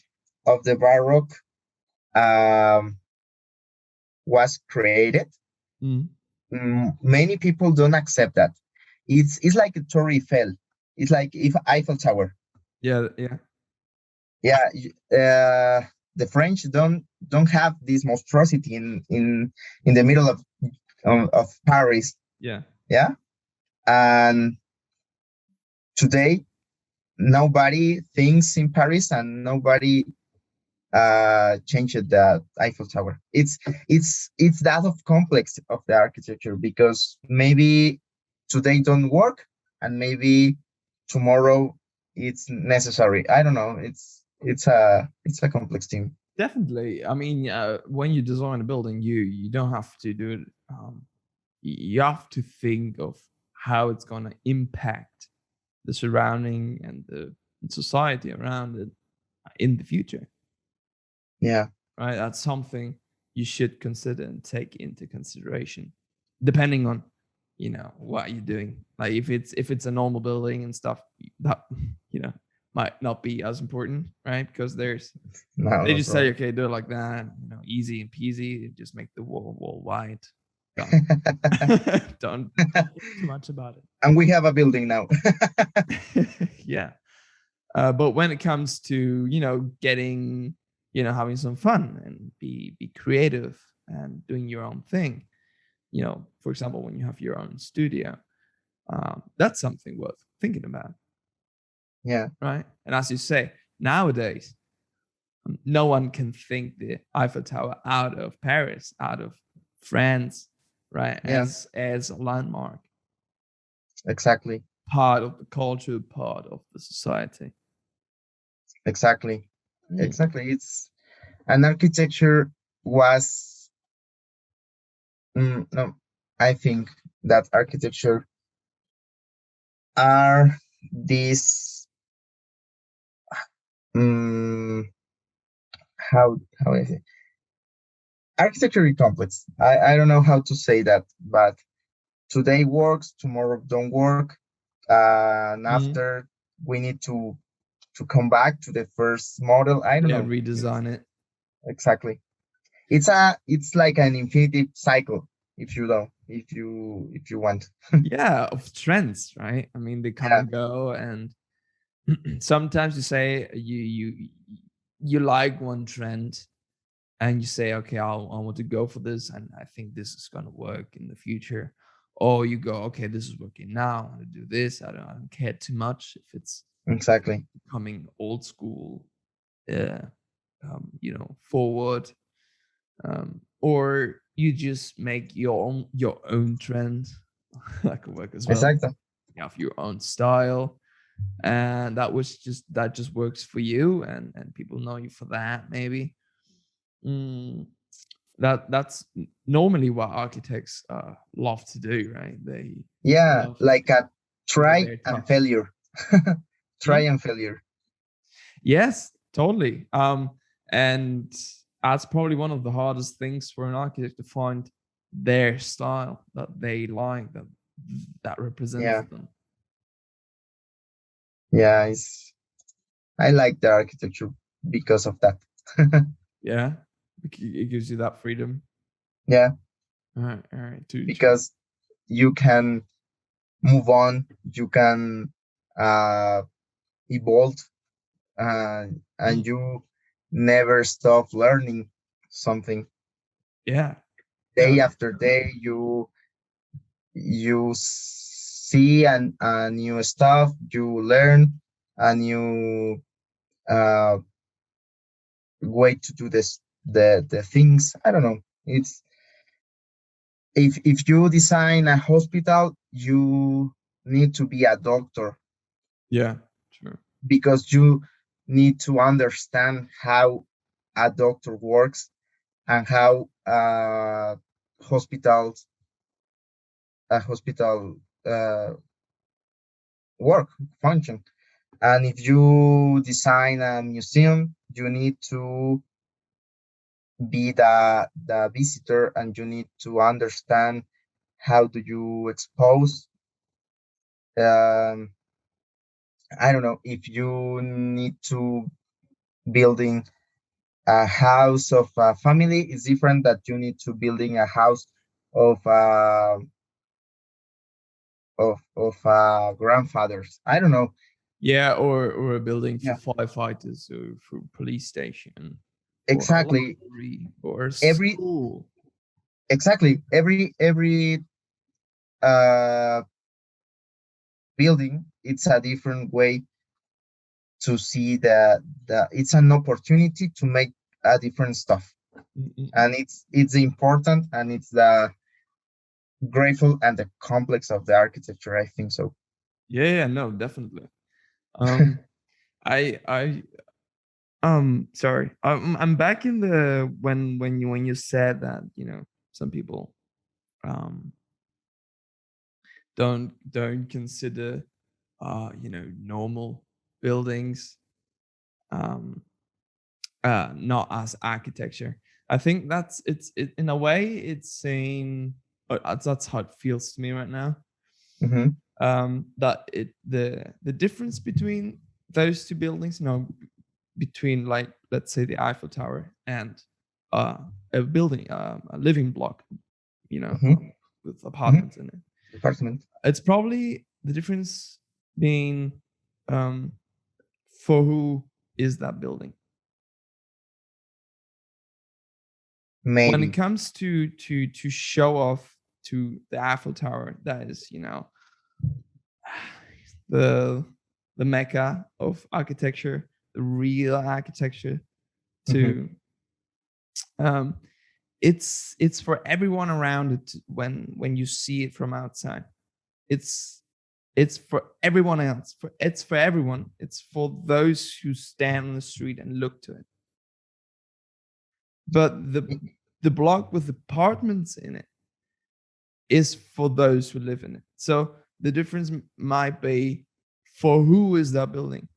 of the baroque um, was created, Mm. many people don't accept that. It's like a Torre Eiffel. It's like if Eiffel Tower. Yeah. Yeah. Yeah, the French don't have this monstrosity in the middle of Paris. Yeah. Yeah, and today nobody thinks in Paris and nobody changed the Eiffel Tower. It's that of complex of the architecture because maybe today don't work and maybe tomorrow it's necessary. I don't know. It's a complex thing. Definitely. I mean, when you design a building, you don't have to do it. You have to think of how it's going to impact the surrounding and the society around it in the future, Yeah, right? That's something you should consider and take into consideration, depending on what you're doing. Like if it's a normal building and stuff, that you know might not be as important, right? Because no, they no just say, problem. okay, do it like that, easy and peasy. Just make the wall wide. Done. Don't think too much about And we have a building now. it. Yeah. But when it comes to getting having some fun and be creative and doing your own thing, for example, when you have your own studio, that's something worth thinking about, Yeah, right? And as you say, nowadays, no one can think the Eiffel Tower out of Paris, out of France, right? yeah, As a landmark, exactly, part of the culture, part of the society. exactly, Mm. exactly. It's an architecture was no. I think that architecture are these um, how is it? Architecture is complex. I don't know how to say that, but today works, tomorrow don't work, and Mm. after we need to come back to the first model. I don't Yeah, know. redesign it. Exactly. It's like an infinity cycle if you want. Yeah, of trends, right? I mean, they come Yeah, and go, and sometimes you say you like one trend, and you say, okay, I want to go for this, and I think this is going to work in the future. Or you go, okay, this is working now. I want to do this. I don't care too much if it's exactly. becoming old school, uh, forward, or you just make your own trend. That could work as well. Exactly. You have your own style, and that just works for you, and people know you for that, maybe. Mm, that's normally what architects love to do, right? They Yeah, love like a to get try their and touch. failure. Try Mm? and failure. Yes, totally. And that's probably one of the hardest things for an architect to find their style that they like, that represents Yeah, them. yeah. I like the architecture because of that. Yeah, it gives you that freedom. Yeah, All right, to because you can move on, you can uh, evolve, and mm, you never stop learning something. yeah, Day yeah, after day, you see a new stuff, you learn a new uh, way to do the things. I don't know. It's if you design a hospital, you need to be a doctor yeah, sure. because you need to understand how a doctor works and how hospitals a hospital work function. And if you design a museum, you need to be the visitor, and you need to understand how do you expose. um, I don't know, if you need to building a house of a family is different that you need to building a house of grandfathers. I don't know. Yeah, or a building for Yeah, firefighters or for police station or a exactly. library or a Every school. exactly every uh building, it's a different way to see the it's an opportunity to make a different stuff. Mm-mm. And it's important, and it's the grateful and the complex of the architecture, I think so. Yeah, yeah, no, definitely. I sorry. I'm back in the when you said that, some people um don't consider normal buildings um not as architecture. I think in a way it's saying, that's how it feels to me right now. Hmm. That the difference between those two buildings, between, like, let's say, the Eiffel Tower and uh, a building, a living block, Hmm. with Hmm. apartments in it. Department. It's probably the difference being, um, for who is that building. When it Maybe. comes to show off to the Eiffel Tower, that is, the the mecca of architecture, the real architecture. Hmm. To um, it's for everyone around it when you see it from outside. It's it's for everyone else. It's for everyone. It's for those who stand on the street and look to it. But the block with apartments in it is for those who live in it. So the difference might be, for who is that building?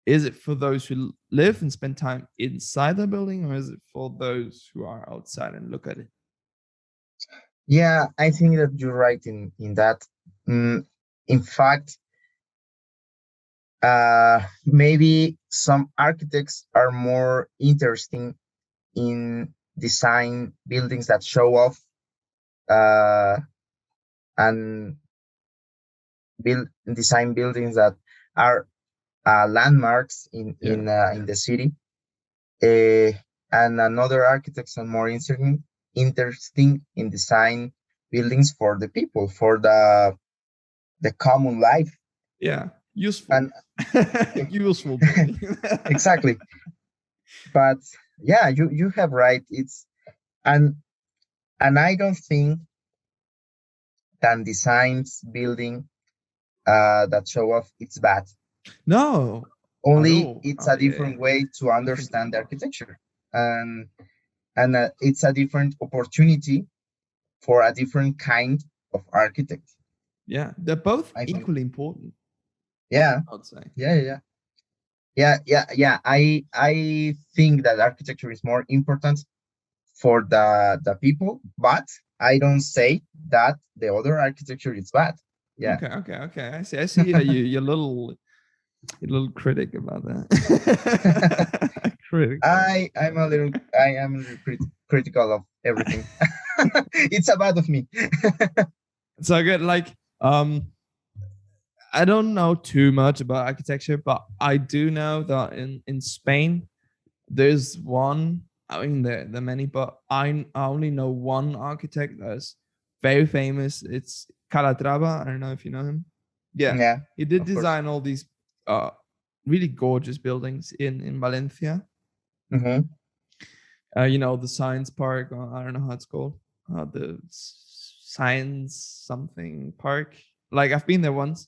Is it for those who live and spend time inside the building, or is it for those who are outside and look at it? Yeah, I think that you're right in that. mm, in fact, maybe some architects are more interesting in design buildings that show off, uh, and build design buildings that are landmarks Yeah. in the city. Uh, and another architects are more interesting in design buildings for the people, for the common life. Yeah. Useful. And Useful building. exactly. But yeah, you have right. It's and and I don't think that designs building that show off it's bad. No, at Only all. it's Oh a yeah, different way to definitely understand the not. architecture, and it's a different opportunity for a different kind of architect, Yeah, they're both I think. equally important, Yeah, I'd say. yeah, yeah, yeah. I think that architecture is more important for the people, but I don't say that the other architecture is bad. Yeah. Okay, okay, okay. I see. I see. You're a little critic about that. Critical. I am a little critical of everything. It's a bad of me. So good. Like, I don't know too much about architecture, but I do know that in Spain there's one. I mean, there are many, but I only know one architect that's very famous. It's Calatrava. I don't know if you know him. Yeah, Yeah, he did of course. design all these uh really gorgeous buildings in Valencia. Hmm. The science park. I don't know how it's called. The science something park. Like, I've been there once,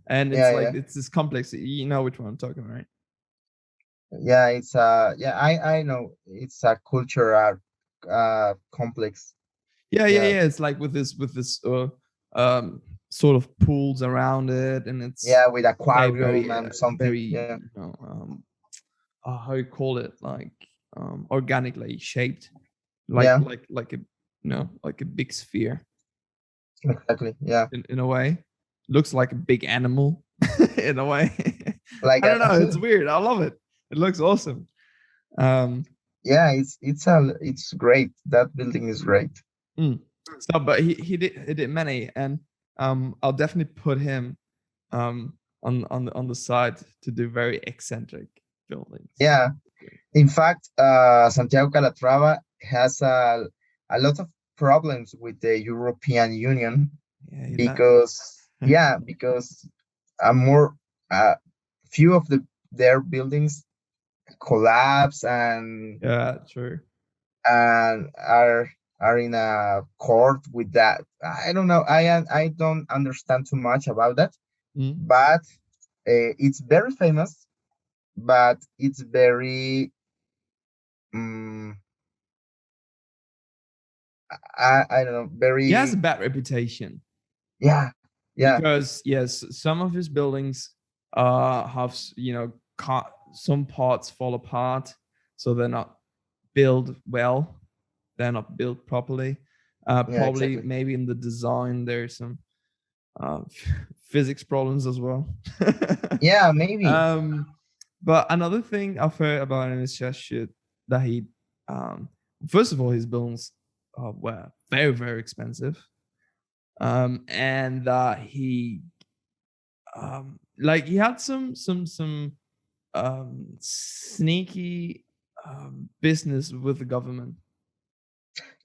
and it's Yeah, like yeah, it's this complex. You know which one I'm talking about, right? yeah. It's yeah. I know it's a cultural complex. Yeah, yeah, Yeah. yeah. It's like with this um, sort of pools around it, and it's Yeah, with aquarium very, and something. very, Yeah, how you call it, like organically shaped, yeah, like a like a big sphere exactly. Yeah, in a way. Looks like a big animal in a way. like I don't know. It's weird. I love it. It looks awesome. Um, yeah, it's great. That building is great. mm. So, but he did many, and I'll definitely put him on the side to do very eccentric buildings. Yeah, in fact, Santiago Calatrava has a lot of problems with the European Union Yeah, he does. because yeah, because a more few of their buildings collapse Yeah, true. and are in a court with that. I don't know. I don't understand too much about that, Mm. but it's very famous. But it's very um, I don't know, He has a very bad reputation yeah, yeah, because yes, some of his buildings have some parts fall apart, so they're not built well. They're not built properly. yeah, Probably exactly. maybe in the design there's some uh, physics problems as well. Yeah, maybe. um, but another thing I've heard about him is just shit that he, um, first of all, his buildings were very, very expensive. And he, like, he had some sneaky business with the government.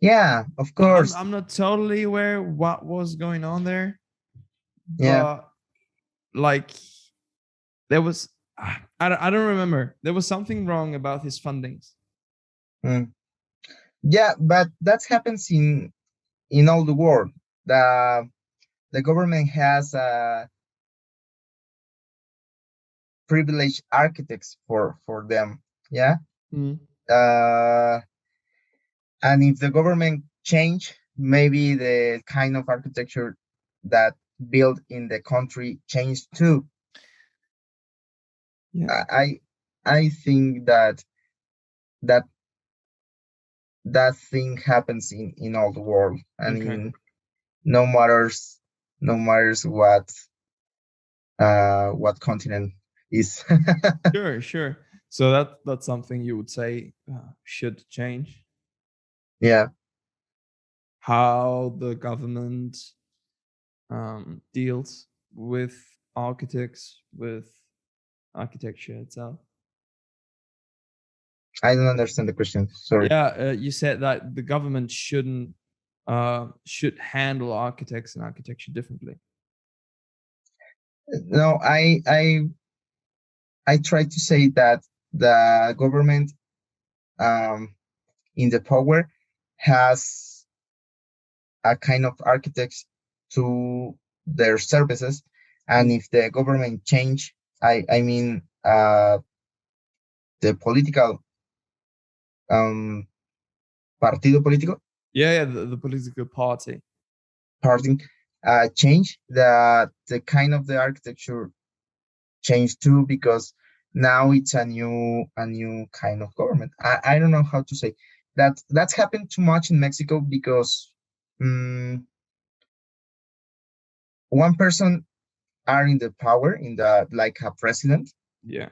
Yeah, of I'm course. I'm not totally aware what was going on there, Yeah. but like there was I don't remember. There was something wrong about his fundings. Mm. Yeah, but that happens in all the world. The government has privileged architects for them. Yeah. Mm. Uh, and if the government change, maybe the kind of architecture that built in the country change too. Yeah. I I think that that thing happens in all the world and Okay. in no matters what continent is. Sure, sure. So that's something you would say should change. Yeah, How the government deals with architects, with architecture itself. I don't understand the question, sorry. Yeah, you said that the government should handle architects and architecture differently. No, I try to say that the government in the power has a kind of architects to their services, and Mm. if the government change, I mean the political um partido político Yeah, yeah, the political party. party change, the kind of the architecture change too, because now it's a new kind of government. I don't know how to say that's happened too much in Mexico because um, one person are in the power in the like a president Yeah.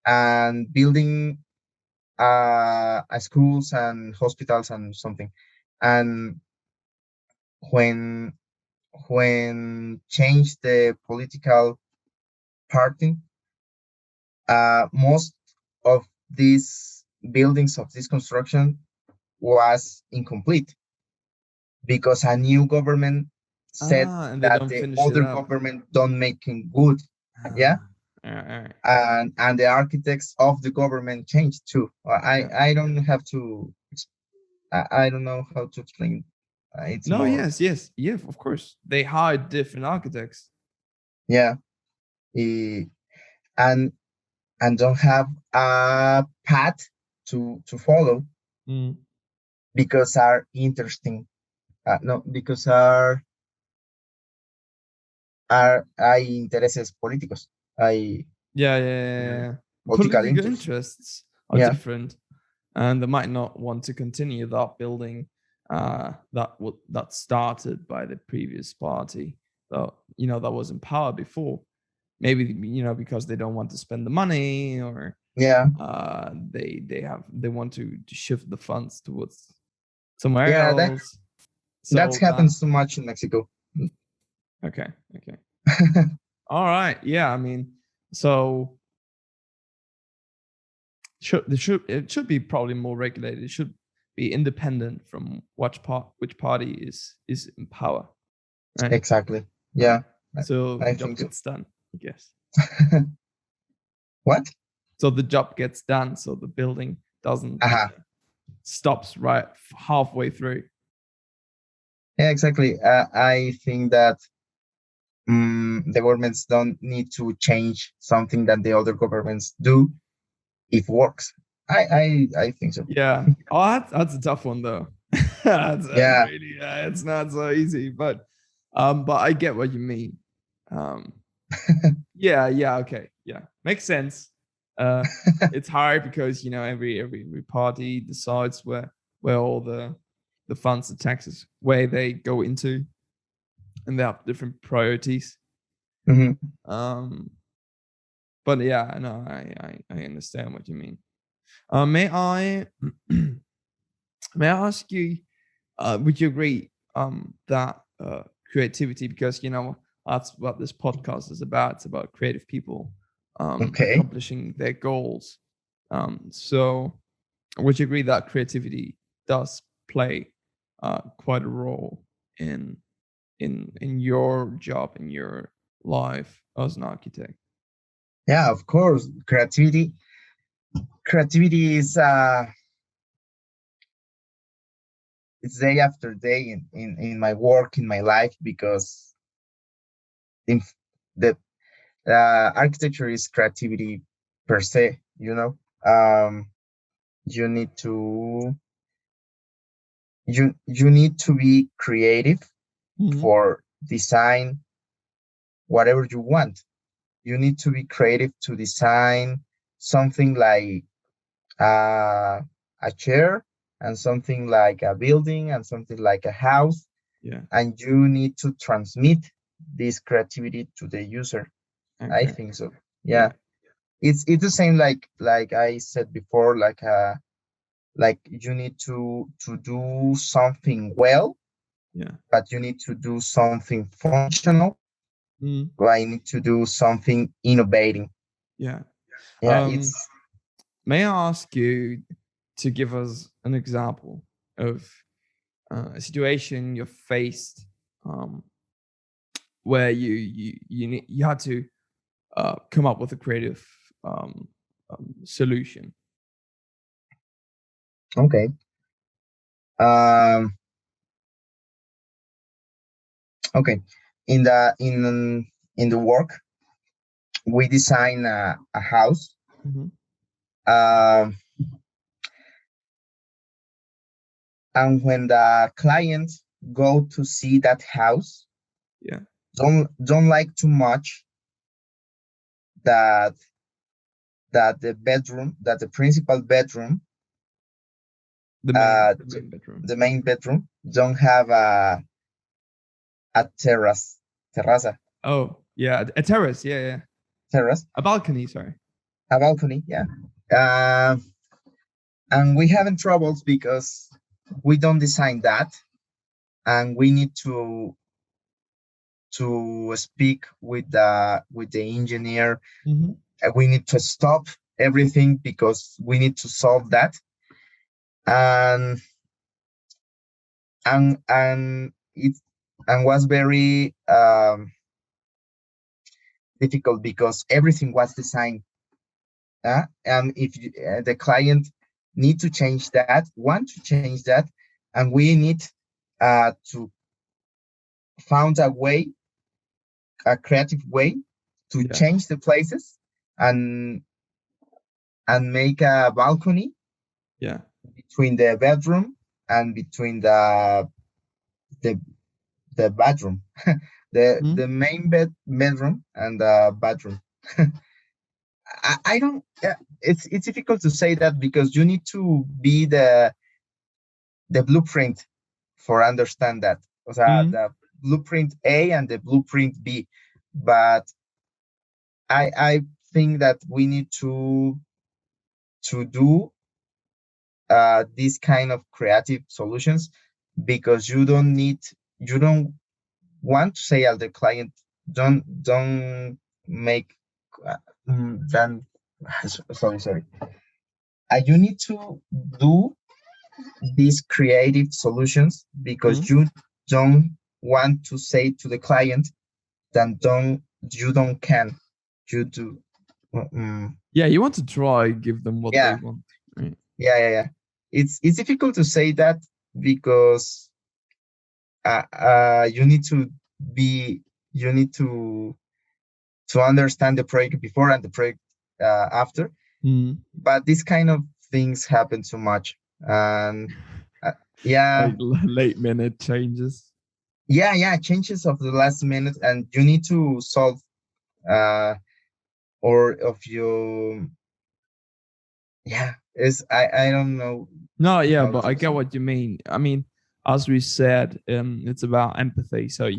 and building schools and hospitals and something, and when change the political party, most of these buildings of this construction was incomplete because a new government said Ah, and they that don't the finish it other up. government don't make it good. Yeah, Ah, all right. and the architects of the government changed too. Yeah. I don't have to. I don't know how to explain. It's No, more. yes, yes, yeah, of course. They hired different architects. Yeah, eh, and don't have a path to follow Mm. because are interesting. No, because are hay intereses políticos, hay Yeah, yeah, yeah, uh, yeah. political Political interests. interests are Yeah, different, and they might not want to continue that building that started by the previous party that that was in power before. Maybe because they don't want to spend the money, or yeah, they want to shift the funds towards somewhere yeah. else. That So that happens too much in Mexico. okay, okay, all right, yeah. I mean, so it should be probably more regulated. It should be independent from which party is in power, right? Exactly. Right. Yeah, I, So the I job think so. gets done, I guess. What? So the job gets done. So the building doesn't Aha. stops right halfway through. Yeah, exactly. I think that the governments don't need to change something that the other governments do if works. I think so. Yeah. Oh, that's a tough one though. That's Yeah, really it's not so easy, but I get what you mean. Um, yeah, yeah, okay, yeah, makes sense. Uh, it's hard because every party decides where all the funds, the taxes, where they go into, and they have different priorities. hmm Um, but yeah, no, I understand what you mean. May I may I ask you? Would you agree that creativity, because that's what this podcast is about. It's about creative people Okay. accomplishing their goals. So would you agree that creativity does play quite a role in your job, in your life as an architect? Yeah, of course. Creativity is it's day after day in my work, in my life, because in the architecture is creativity per se, you need to you need to be creative Mm-hmm. for design whatever you want. You need to be creative to design something like a chair, and something like a building, and something like a house, Yeah. and you need to transmit this creativity to the user. I Okay. think so. Yeah. Yeah, it's the same, like I said before, like you need to do something well, Yeah. but you need to do something functional. Mm. But I need to do something innovating. Yeah. Yeah, Um, it's may I ask you to give us an example of a situation you faced um, where you had to come up with a creative solution? okay. Um, okay. In the work, we design a house. Mm-hmm. Um, and when the client go to see that house, Yeah, don't like too much that that the principal bedroom, the main uh the main bedroom. the main bedroom, don't have a terraza, Oh, yeah, a terrace. Yeah, yeah, terrace, a balcony. Sorry. a balcony. Yeah. uh, and we having troubles because we don't design that, and we need to speak with the engineer. Mm-hmm. We need to stop everything because we need to solve that. and and it and was very difficult because everything was designed, and if the client need to change that, want to change that, and we need to found a way, a creative way to Yeah, change the places, and make a balcony yeah, between the bedroom and between the the bathroom, the Mm, main bedroom and the bathroom. I don't. It's difficult to say that because you need to be the blueprint for understand that. O sea, mm, the blueprint A and the blueprint B. But I think that we need to do these kind of creative solutions because you don't want to say at the client don't make uh, then sorry you need to do these creative solutions because mm. you don't want to say to the client that don't can you do mm, Yeah, you want to try give them what they yeah want, right? yeah it's difficult to say that because you need to be you need to understand the project before and the project after. Mm. But this kind of things happen too much, and uh, yeah, Like late minute changes. yeah, changes of the last minute, and you need to solve uh or of your yeah. Is I don't know No, yeah, how but I to get say. what you mean. I mean, as we said, it's about empathy. So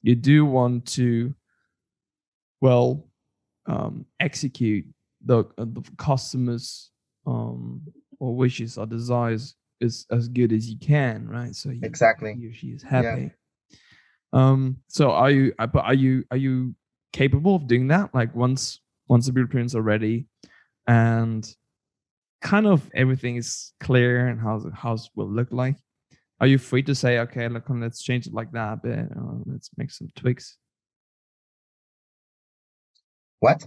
you do want to, well, execute the customers' or wishes or desires is as good as you can, right? So Exactly. he or she is Yeah, happy. So but are you capable of doing that? Like once the blueprints are ready and kind of everything is clear and how the house will look like. Are you free to say, okay, look, let's change it like that a bit, let's make some tweaks? what?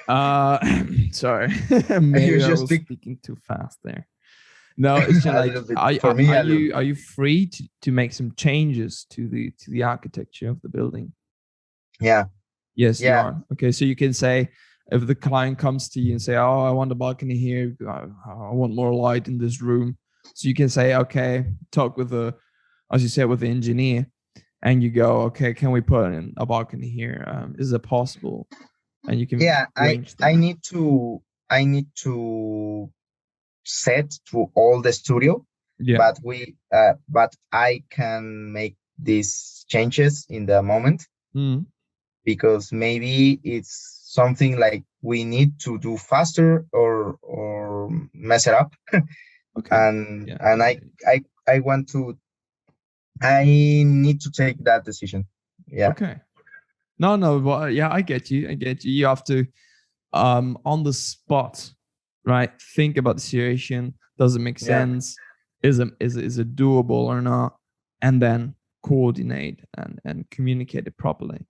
Uh, sorry, You maybe I just was speak speaking too fast there. No, it's just a like, little bit for me a little bit. are you free to make some changes to the architecture of the building? Yeah, Yes, you yeah, are. Okay, so you can say if the client comes to you and say, "Oh, I want a balcony here. I want more light in this room." So you can say, "Okay, talk with the, as you said, with the engineer, and you go, okay, can we put in a balcony here? Is it possible?" And you can yeah. arrange I that. need to set to all the studio, Yeah. but I can make these changes in the moment Mm. because maybe it's something like we need to do faster or mess it up. Okay. and Yeah. and I I get it. I want to I need to take that decision. Yeah, Okay. No, no, but yeah, I get you. I get you. You have to on the spot, right? Think about the situation. Does it make yeah, sense? Is it doable or not? And then coordinate and communicate it properly.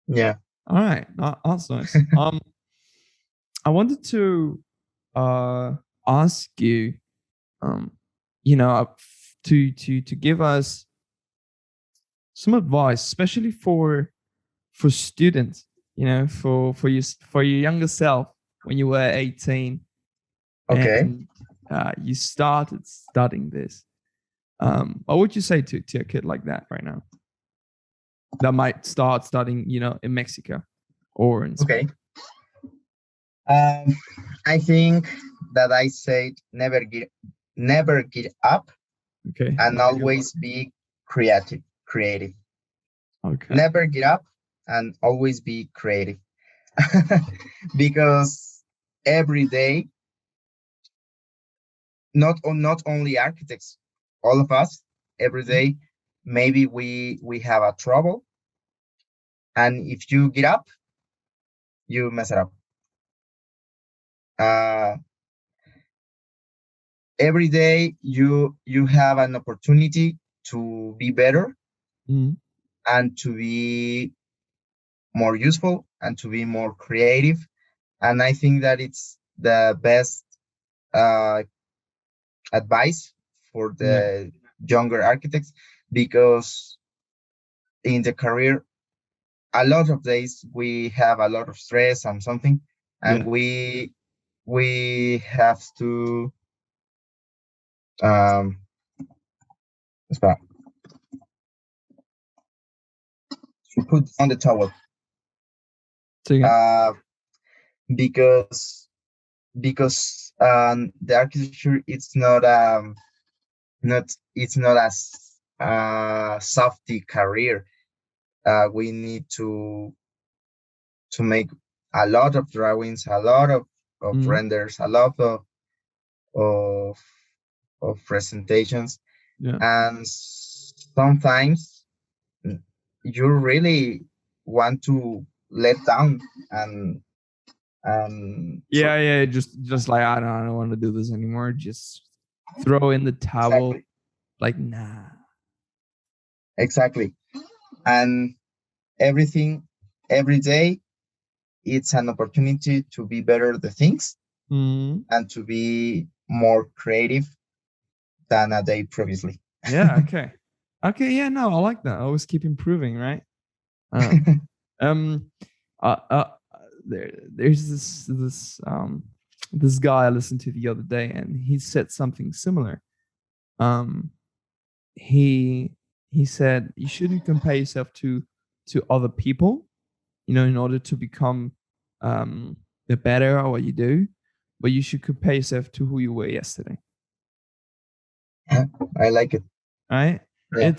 yeah. All right, that's nice. I wanted to uh ask you, um, to give us some advice, especially for students. For your younger self when you were 18 Okay. and you started studying this. What would you say to a kid like that right now that might start studying, in Mexico or in Okay. Spain? Um, I think that I said never get up Okay, and that's a good one. always be creative. Okay. Never get up and always be creative. Because every day, not only architects, all of us, every Mhm. day, maybe we have a trouble, and if you get up, you mess it up. Uh, every day you have an opportunity to be better Mhm. and to be more useful and to be more creative. And I think that it's the best uh, advice for Yeah. the younger architects because in the career, a lot of days we have a lot of stress and something, and Yeah. we have to um, espera. to put on the towel, So again. uh, because the architecture it's not it's not as softy career. We need to make a lot of drawings, a lot of Mm, renders, a lot of presentations, yeah. and sometimes you really want to let down and Yeah, yeah. Just like I don't want to do this anymore. Just throw in the towel. exactly, Like nah. exactly, and everything every day it's an opportunity to be better the things Mm, and to be more creative than a day previously. yeah. Okay. Okay. Yeah. No, I like that. Always keep improving, right? Uh, um. Uh. uh there's this guy I listened to the other day, and he said something similar. Um. He he said you shouldn't compare yourself to other people, in order to become the better at what you do, but you should compare yourself to who you were yesterday, I like it. right? Yeah,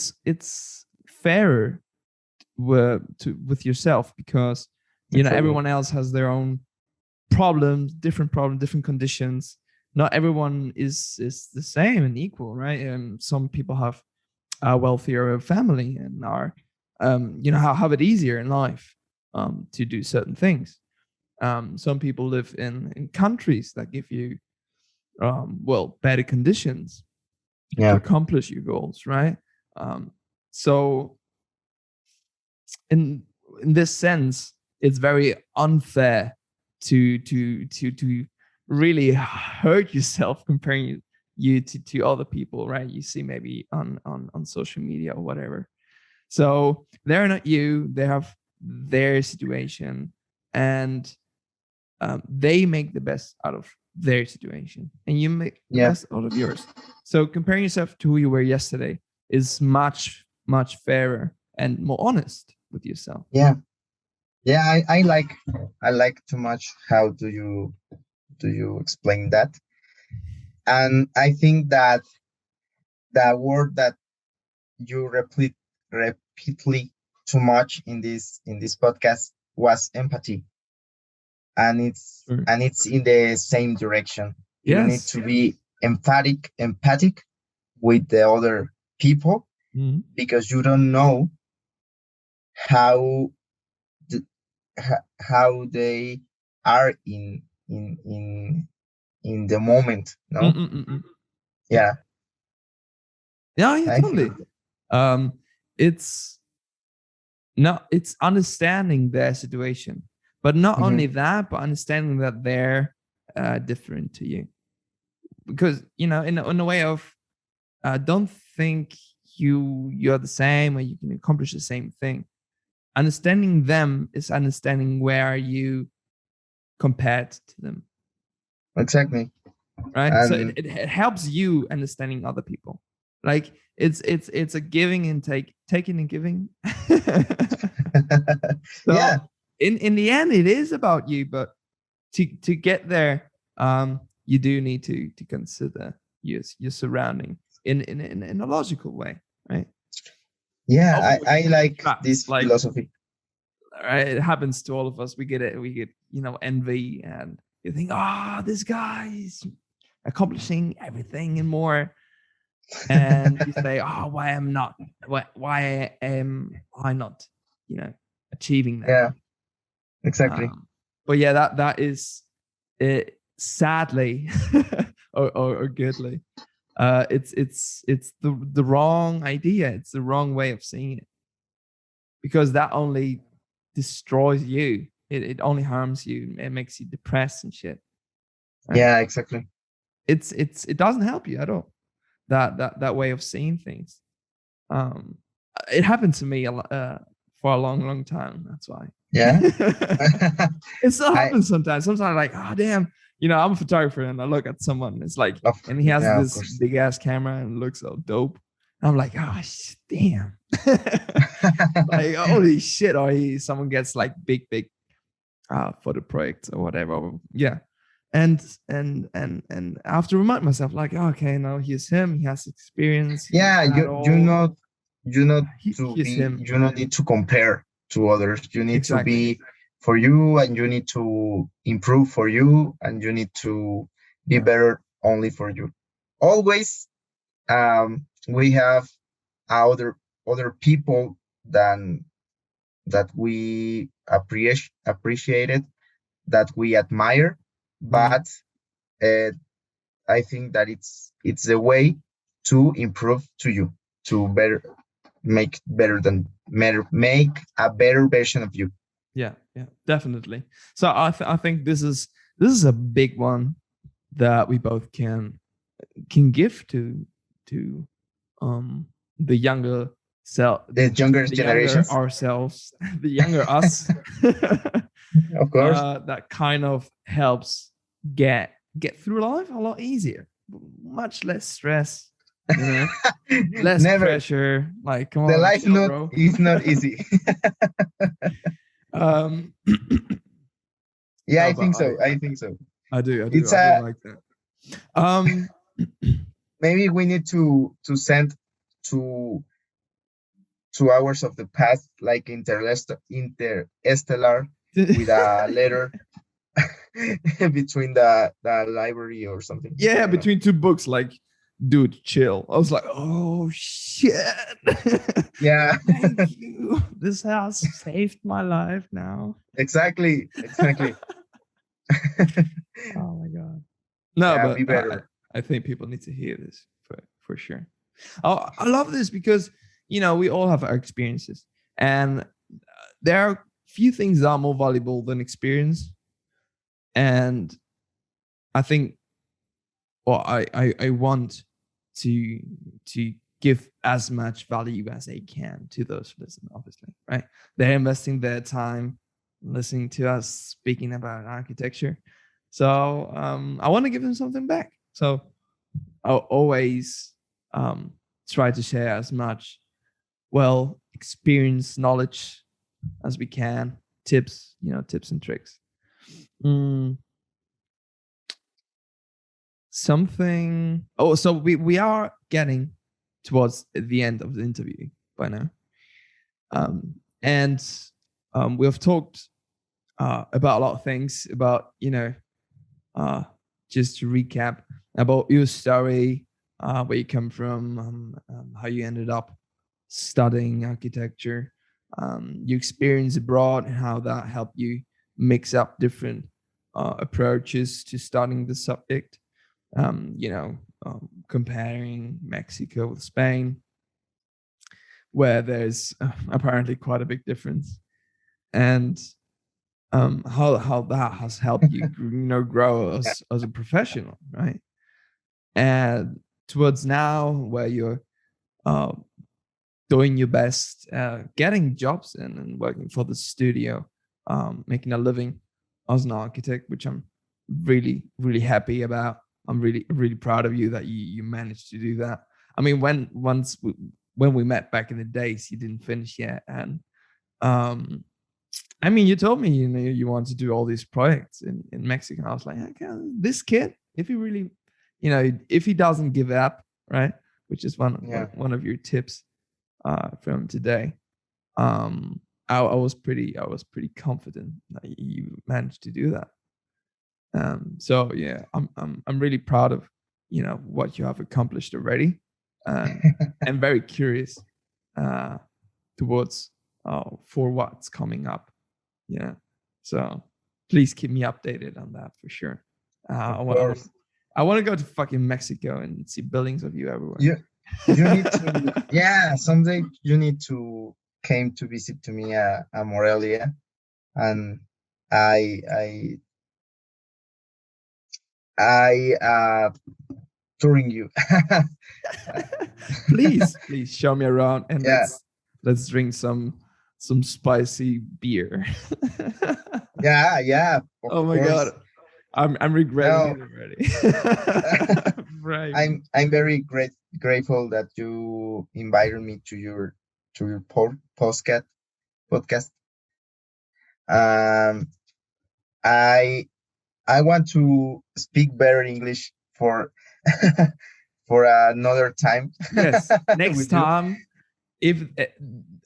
It's fairer with yourself, because exactly. everyone else has their own problems, different conditions. Not everyone is the same and equal, right? And some people have a wealthier family and are have it easier in life to do certain things. Some people live in countries that give you better conditions to Yeah, accomplish your goals, right? Um, so in in this sense, it's very unfair to really hurt yourself comparing you to other people, right? You see maybe on social media or whatever. So they're not you; they have their situation, and they make the best out of their situation, and you make the yeah, best out of yours. So comparing yourself to who you were yesterday is much fairer and more honest with yourself. yeah, yeah. I like too much. How do you explain that? And I think that the word that you repeatedly too much in this podcast was empathy, Sure. and it's in the same direction. You need Yes. to be empathic with the other people Mhm. because you don't know how the, how they are in the moment. No, Mm-mm-mm-mm. Yeah. yeah, Yeah, yeah, I totally. think It's not it's understanding their situation, but not only mhm, that, but understanding that they're different to you. Because in a way of don't think you're the same or you can accomplish the same thing. Understanding them is understanding where are you compared to them, exactly, right? So and it helps you understanding other people. Like it's a giving and taking and giving. yeah, So in the end, it is about you, but to get there, you do need to consider your surrounding in a logical way, right? yeah. Often we I get like trapped, this like philosophy. right, it happens to all of us. We get envy, and you think, oh, this guy is accomplishing everything and more, and you say, oh, why am not? Why am I not? Achieving that. Yeah, exactly. But yeah, that is it. Sadly, or goodly, it's the wrong idea. It's the wrong way of seeing it, because that only destroys you. It only harms you. It makes you depressed and shit. Right? Yeah, exactly. It doesn't help you at all. That way of seeing things. Um, it happened to me for a long time. That's why. Yeah. It still I happens sometimes. Sometimes like, oh damn, I'm a photographer and I look at someone. It's like, of and he has yeah, of this course. big ass camera and it looks so dope. I'm like, oh damn. Like holy shit, or someone gets like big for the project or whatever. Yeah. And I have to remind myself, like, okay, now here's him. He has experience. He's Yeah, had all. you not Here's him. you not need to compare to others. You need to Exactly. be for you, and you need to improve for you, and you need to be Yeah. better only for you. Always, we have other people than that we appreciate it, that we admire, Mm, but uh, I think that it's the way to improve to you, to better make a better version of you. yeah. Yeah. Definitely. So I think this is a big one that we both can give to um the younger self, The younger the younger generations, ourselves, the younger us. of course. That kind of helps get through life a lot easier, much less stress, you know, less Never. pressure. Like, come The on, life chill, not bro. is not easy. um, Yeah, no, I but think so. I think so. It's I do a like that. Um, maybe we need to send to 2 hours of the past, like interstellar, with a letter between the library or something. I yeah, don't know. between two books, like, dude, chill. I was like, oh shit. Yeah, Thank you. This has saved my life now. exactly, exactly. Oh my god. No, Yeah, but be better. I think people need to hear this for sure. Oh, I love this because we all have our experiences, and there are few things that are more valuable than experience. And I think, or I want to to give as much value as I can to those who listen. Obviously, right? They're investing their time listening to us speaking about architecture, so I want to give them something back. So I'll always try to share as much experience, knowledge as we can, tips and tricks. Mm, something. Oh, so we are getting towards the end of the interview by now, and we have talked about a lot of things. About uh, just to recap about your story, where you come from, how you ended up studying architecture, your experience abroad, and how that helped you mix up different approaches to studying the subject. Comparing Mexico with Spain, where there's apparently quite a big difference, and how that has helped you, grow Yeah, as a professional, right? And towards now, where you're uh, doing your best, getting jobs in and working for the studio, making a living as an architect, which I'm really, really happy about. I'm really, really proud of you that you managed to do that. I mean, when we met back in the days, you didn't finish yet, and um, I mean, you told me you want to do all these projects in Mexico. I was like, okay, this kid, if he really, if he doesn't give up, right, which is yeah, one of your tips from today. I was pretty confident that you managed to do that. So yeah, I'm really proud of what you have accomplished already, and I'm very curious uh, towards for what's coming up. Yeah, so please keep me updated on that for sure. of I want course. I want to go to fucking Mexico and see buildings of you everywhere. You you need to, yeah, someday you need to came to visit to me Morelia, and I I touring you. Uh, Please show me around and yeah, let's drink some spicy beer. yeah, of Oh my god, course. I'm regretting No, it already. Right. I'm very grateful that you invited me to your your podcast. Um, I I want to speak better English for for another time Yes, next with you. time, if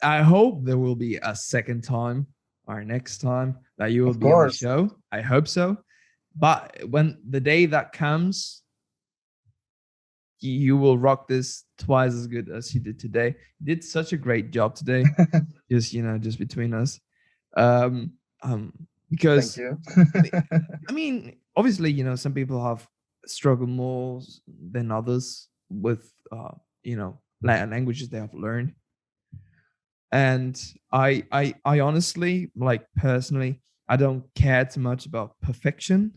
I hope there will be a second time or next time that you will Of be on the course. show. I hope so. But when the day that comes, you will rock this twice as good as you did today. You did such a great job today. Just just between us. Um, Thank because you. I mean, obviously, some people have struggled more than others with languages they have learned. And I honestly, like personally, I don't care too much about perfection.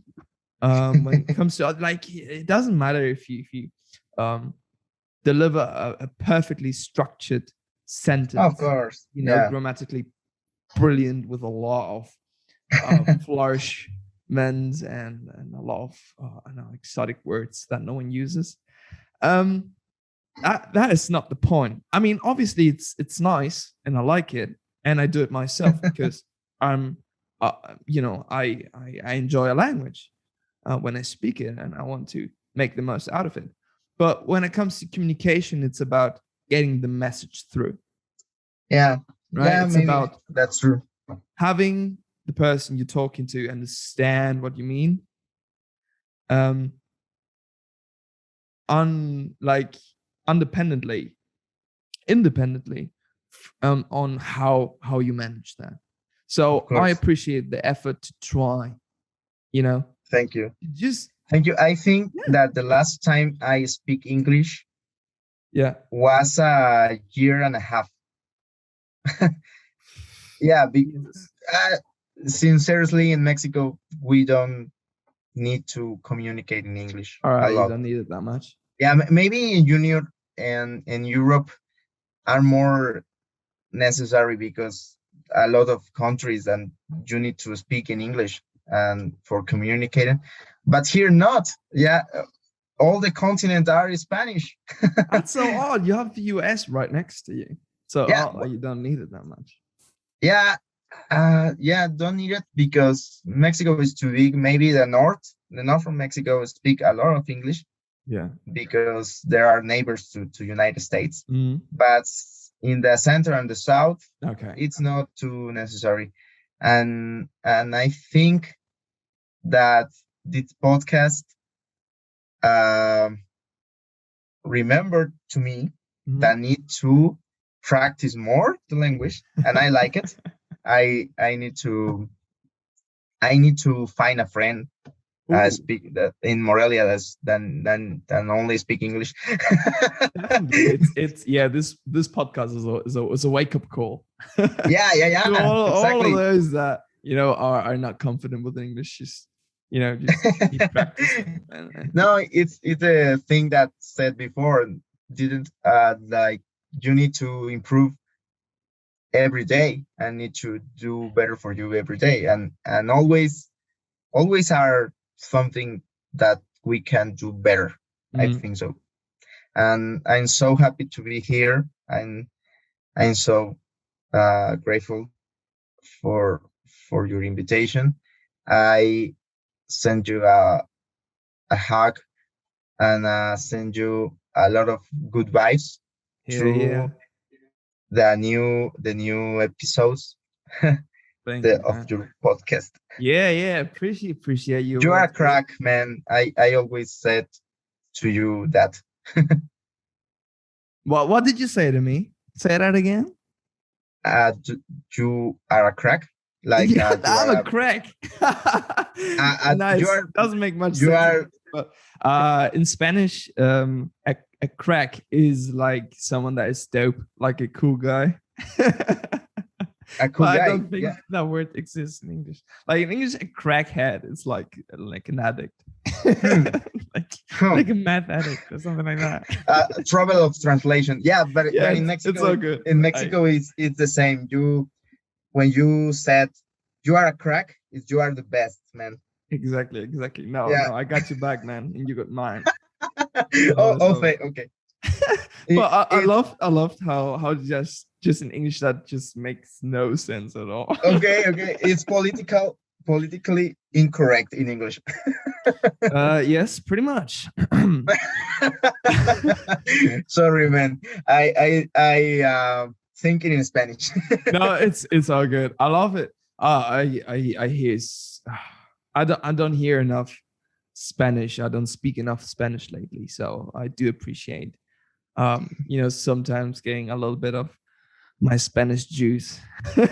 When it comes to like, it doesn't matter if you um deliver a perfectly structured Of sentence, course. Yeah. grammatically brilliant with a lot of flourishments and a lot of exotic words that no one uses. Um, that is not the point. I mean, obviously, it's nice and I like it, and I do it myself because I'm, I enjoy a language when I speak it, and I want to make the most out of it. But when it comes to communication, it's about getting the message through, Yeah. right? Yeah, It's maybe about that's true. having the person you're talking to understand what you mean, um like independently independently on how you manage that. Of So I course. appreciate the effort to try, you know Thank you. just Thank you. I think yeah. that the last time I speak English Yeah. was a year and a half. Yeah, Jesus. uh, sincerely, in Mexico, we don't need to communicate in English All a right, you lot. don't need it that much. Yeah, maybe in junior and in Europe are more necessary because a lot of countries and you need to speak in English and for communicating. But here not. Yeah, all the continent are Spanish. That's so odd. You have the US right next to you, so Yeah, you don't need it that much. yeah, yeah. Don't need it because Mexico is too big. Maybe the north from Mexico speak a lot of English Yeah. because there are neighbors to United States. Mm. But in the center and the south, Okay. it's not too necessary. And I think that this podcast um, remembered to me that I need to practice more the language, and I like it. I need to find a friend Ooh, speak that in Morelia that's than only speak English. definitely. It's yeah. This podcast is a wake up call. Yeah, yeah, To yeah, all of exactly. those that are not confident with English, just keep practicing. And No, it's a thing that said before. Didn't like you need to improve every day and need to do better for you every day, and always are something that we can do better. I mm, think so, and I'm so happy to be here. I'm so grateful for your invitation. I send you a hug and send you a lot of good vibes yeah, yeah. through the new episodes Thank you, of man. your podcast. Yeah, yeah. Appreciate your You are a words, bro. crack, man. I always said to you that. What did you say to me? Say that again. You are a crack. Like Yeah, you I'm are a crack. you Nice. are Doesn't make much you sense, are but in Spanish, a crack is like someone that is dope, like a cool guy. a But cool I guy. don't think Yeah. that word exists in English. Like in English, a crackhead is like an addict, Hmm. like Hmm. like a meth addict or something like that. Trouble of translation. Yeah, Yeah, but in it's Mexico, all good. it's the same. You when you said you are a crack, you are the best, man. Exactly. No, Yeah. no, I got you back, man, and you got mine. Oh, Always. okay, okay. It, But I it's loved how just just in English that just makes no sense at all. Okay, okay. It's politically incorrect in English. Yes, pretty much. Sorry, man. I thinking in Spanish. No, it's all good. I love it. I hear. I don't hear enough Spanish. I don't speak enough Spanish lately, so I do appreciate. Sometimes getting a little bit of my Spanish juice. Dude,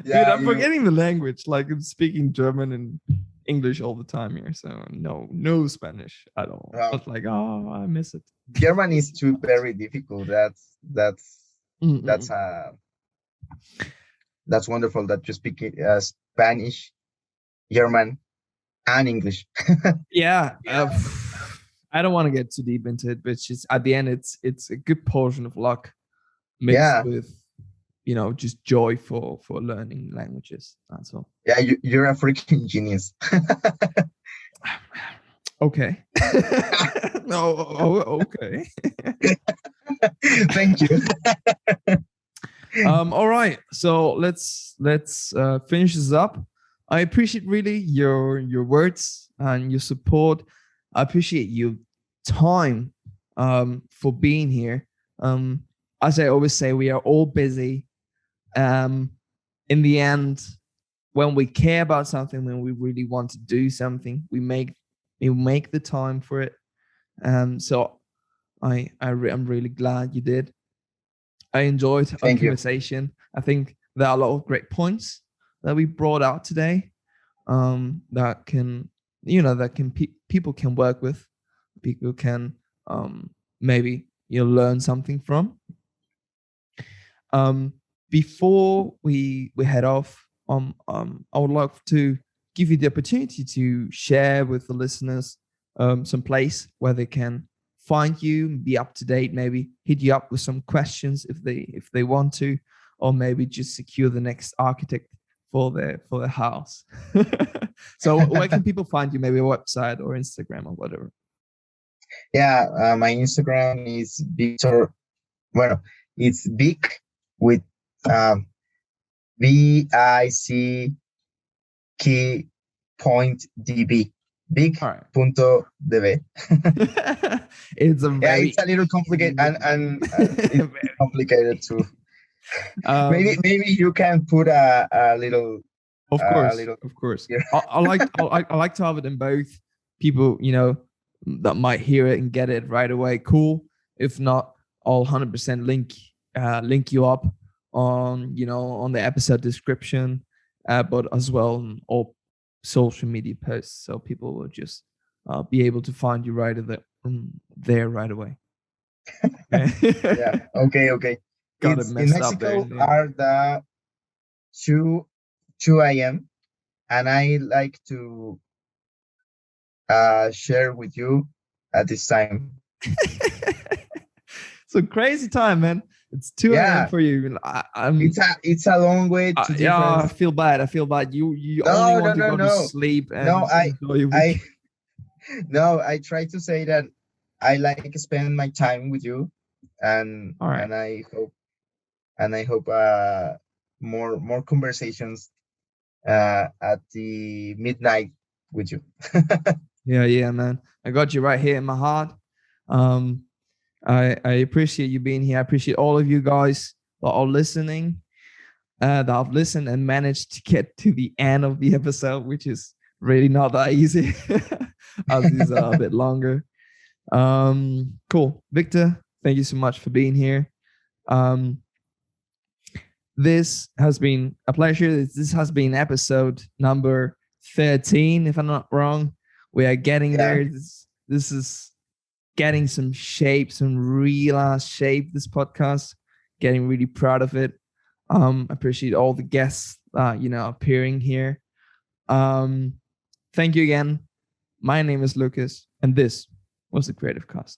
Yeah, I'm forgetting the language. Like I'm speaking German and English all the time here, so no Spanish at all. I well, was like, oh, I miss it. German is too very difficult. That's Mm-mm. that's wonderful that you speak Spanish, German, and English. Yeah, I don't want to get too deep into it, but it's just at the end, it's a good portion of luck mixed Yeah, with just joy for learning languages. That's all. yeah. You're a freaking genius. Okay. No. Okay. Thank you. All right. So let's finish this up. I appreciate really your words and your support. I appreciate your time for being here. As I always say, we are all busy. In the end, when we care about something, when we really want to do something, we make the time for it. So I'm really glad you did. I enjoyed our Thank you. conversation. I think there are a lot of great points that we brought out today. That can people can work with, people can maybe learn something from. Before we head off, I would like to give you the opportunity to share with the listeners some place where they can find you, be up to date, maybe hit you up with some questions if they want to, or maybe just secure the next architect for their house. So where can people find you? Maybe a website or Instagram or whatever. Yeah, my Instagram is Victor. Well, it's Vic with VIC key point DB. Big All right. punto DB. It's a Yeah, very it's a little complicated and it's complicated too. Maybe you can put a little Of a course, little of course. here. I like to have it in both. People, that might hear it and get it right away. Cool. If not, I'll 100% link you up on the episode description, but as well on all social media posts, so people will just be able to find you there right away. Yeah. Okay. Got it It's in messed up there. Mexico are the 2 a.m. and I like to share with you at this time. It's a crazy time, man. It's 2 a.m. for you. It's a long way to different. Yeah, I feel bad. You No, only no, want to no, go to no. sleep and No, enjoy your I week. no, I try to say that I like to spend my time with you, and All right. and I hope more conversations at the midnight with you. Yeah, man. I got you right here in my heart. I appreciate you being here. I appreciate all of you guys that are listening, that have listened and managed to get to the end of the episode, which is really not that easy, as these are a bit longer. Cool. Victor, thank you so much for being here. This has been a pleasure. This has been episode number 13, if I'm not wrong. We are getting there. This is getting some shape, some real ass shape, this podcast. Getting really proud of it. Appreciate all the guests appearing here. Thank you again. My name is Lucas, and this was the Creative Cast.